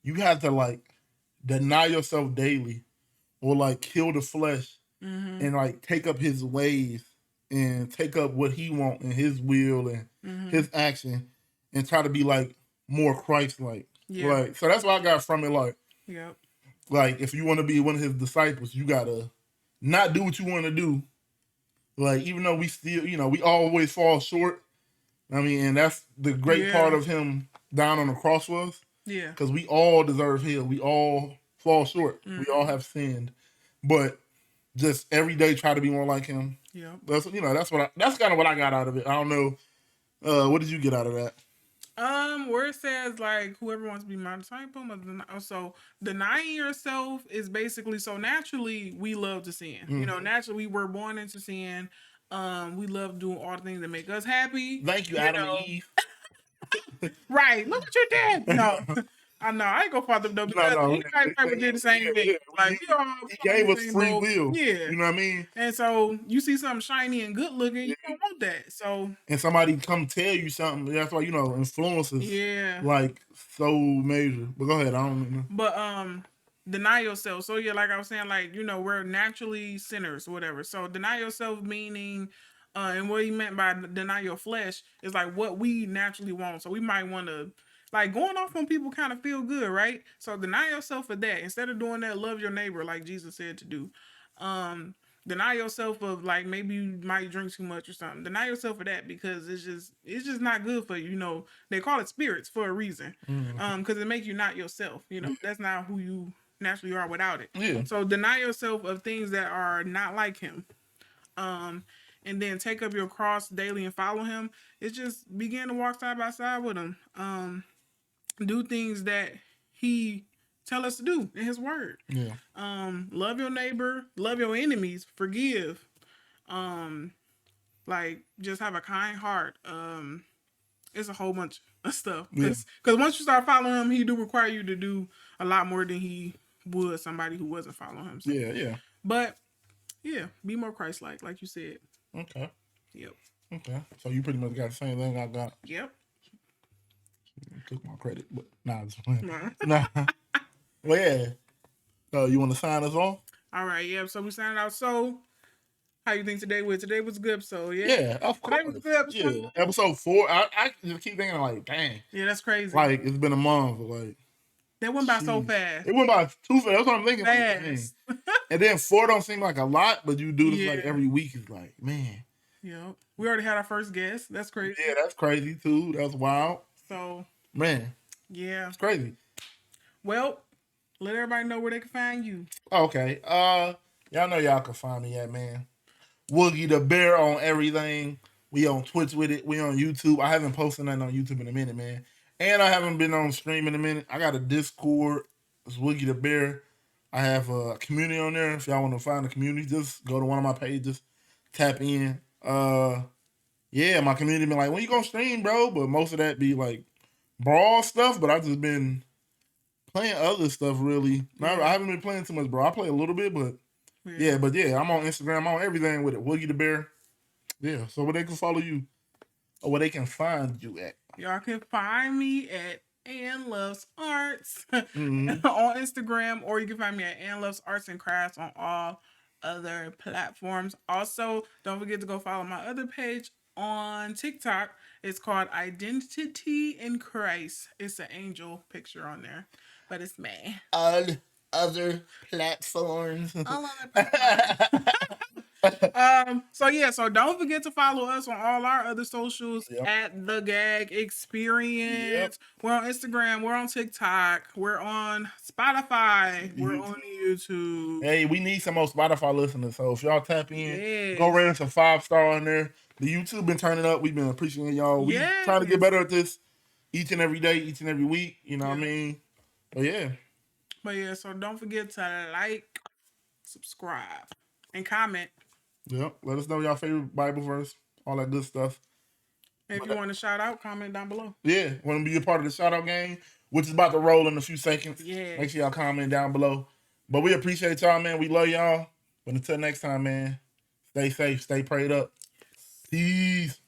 [SPEAKER 2] you have to like deny yourself daily or like kill the flesh and like take up his ways and take up what he wants and his will and his action and try to be like more Christ-like. Yeah. Like, so that's what I got from it. Like, like if you want to be one of his disciples, you gotta not do what you want to do. Like, even though we still, you know, we always fall short. I mean, and that's the great part of him down on the cross for us. Yeah. Because we all deserve hell. We all fall short. We all have sinned. But just every day try to be more like him. Yeah. That's, you know, that's kind of what I got out of it. I don't know. What did you get out of that?
[SPEAKER 1] Where it says like whoever wants to be my disciple must so denying yourself is basically, so naturally we love to sin. You know, naturally we were born into sin. We love doing all the things that make us happy.
[SPEAKER 2] Thank you, Adam and Eve.
[SPEAKER 1] Right. Look what you did. No. I know. I ain't gonna fault them though, because we did the same thing. Like he
[SPEAKER 2] gave us free will.
[SPEAKER 1] Yeah.
[SPEAKER 2] You know what I mean?
[SPEAKER 1] And so you see something shiny and good looking, you don't want that. So
[SPEAKER 2] and somebody come tell you something, that's why, you know, influences like so major. But go ahead, I don't know.
[SPEAKER 1] But deny yourself. So yeah, like I was saying, like, you know, we're naturally sinners or whatever. So deny yourself meaning and what he meant by deny your flesh is like what we naturally want. So we might want to, like, going off on people kind of feel good, right? So deny yourself for that. Instead of doing that, love your neighbor like Jesus said to do. Deny yourself of, like, maybe you might drink too much or something. Deny yourself for that, because it's just not good for you. You know, they call it spirits for a reason. Because it makes you not yourself. You know, that's not who you naturally are without it. Yeah. So deny yourself of things that are not like him. And then take up your cross daily and follow him. It's just begin to walk side by side with him. Do things that he tell us to do in his word. Yeah. Love your neighbor, love your enemies, forgive. Like, just have a kind heart. It's a whole bunch of stuff. Because once you start following him, he do require you to do a lot more than he would somebody who wasn't following him. So. Yeah. But yeah, be more Christ-like, like you said.
[SPEAKER 2] Okay.
[SPEAKER 1] Yep.
[SPEAKER 2] Okay. So you pretty much got the same thing I got.
[SPEAKER 1] Yep.
[SPEAKER 2] Took my credit, but nah. Well, yeah. You want to sign us off?
[SPEAKER 1] All right. Yeah. So we signed out. So, how you think today was? Today was a good episode. Yeah.
[SPEAKER 2] Yeah. Of course.
[SPEAKER 1] Today was a good episode.
[SPEAKER 2] Yeah. Episode 4. I just keep thinking like, dang.
[SPEAKER 1] Yeah, that's crazy.
[SPEAKER 2] Like, it's been a month. Like,
[SPEAKER 1] that went by so fast.
[SPEAKER 2] It went by too fast. That's what I'm thinking. Fast. Like, and then 4 don't seem like a lot, but you do this like every week. It's like, man.
[SPEAKER 1] Yep. We already had our first guest. That's crazy.
[SPEAKER 2] Yeah, that's crazy too. That's wild.
[SPEAKER 1] So,
[SPEAKER 2] man.
[SPEAKER 1] Yeah.
[SPEAKER 2] It's crazy.
[SPEAKER 1] Well, let everybody know where they can find you.
[SPEAKER 2] Okay. Y'all know y'all can find me at, man, Woogie the Bear on everything. We on Twitch with it. We on YouTube. I haven't posted nothing on YouTube in a minute, man. And I haven't been on stream in a minute. I got a Discord. It's Woogie the Bear. I have a community on there. If y'all want to find the community, just go to one of my pages, tap in. yeah, my community been like, when you gonna stream, bro? But most of that be like brawl stuff. But I just been playing other stuff really. I haven't been playing too much, bro. I play a little bit, but yeah, I'm on Instagram, I'm on everything with it. Woogie the Bear. Yeah, so where they can follow you or where they can find you at.
[SPEAKER 1] Y'all can find me at Ann Loves Arts on Instagram, or you can find me at Ann Loves Arts and Crafts on all other platforms. Also, don't forget to go follow my other page on TikTok. It's called Identity in Christ. It's an angel picture on there, but it's me.
[SPEAKER 2] All other platforms.
[SPEAKER 1] All other platforms. So don't forget to follow us on all our other socials at the G.A.G Experience. We're on Instagram, we're on TikTok, we're on Spotify, we're on YouTube.
[SPEAKER 2] Hey, we need some more Spotify listeners. So if y'all tap in, go rate us a 5-star on there. The YouTube been turning up. We've been appreciating y'all. We trying to get better at this each and every day, each and every week. You know what I mean? But yeah,
[SPEAKER 1] so don't forget to like, subscribe, and comment.
[SPEAKER 2] Yep. Let us know y'all favorite Bible verse, all that good stuff.
[SPEAKER 1] And if you want to shout out, comment down below.
[SPEAKER 2] Yeah, want to be a part of the Shoutout Gang, which is about to roll in a few seconds. Make sure y'all comment down below. But we appreciate y'all, man. We love y'all. But until next time, man, stay safe, stay prayed up. Peace.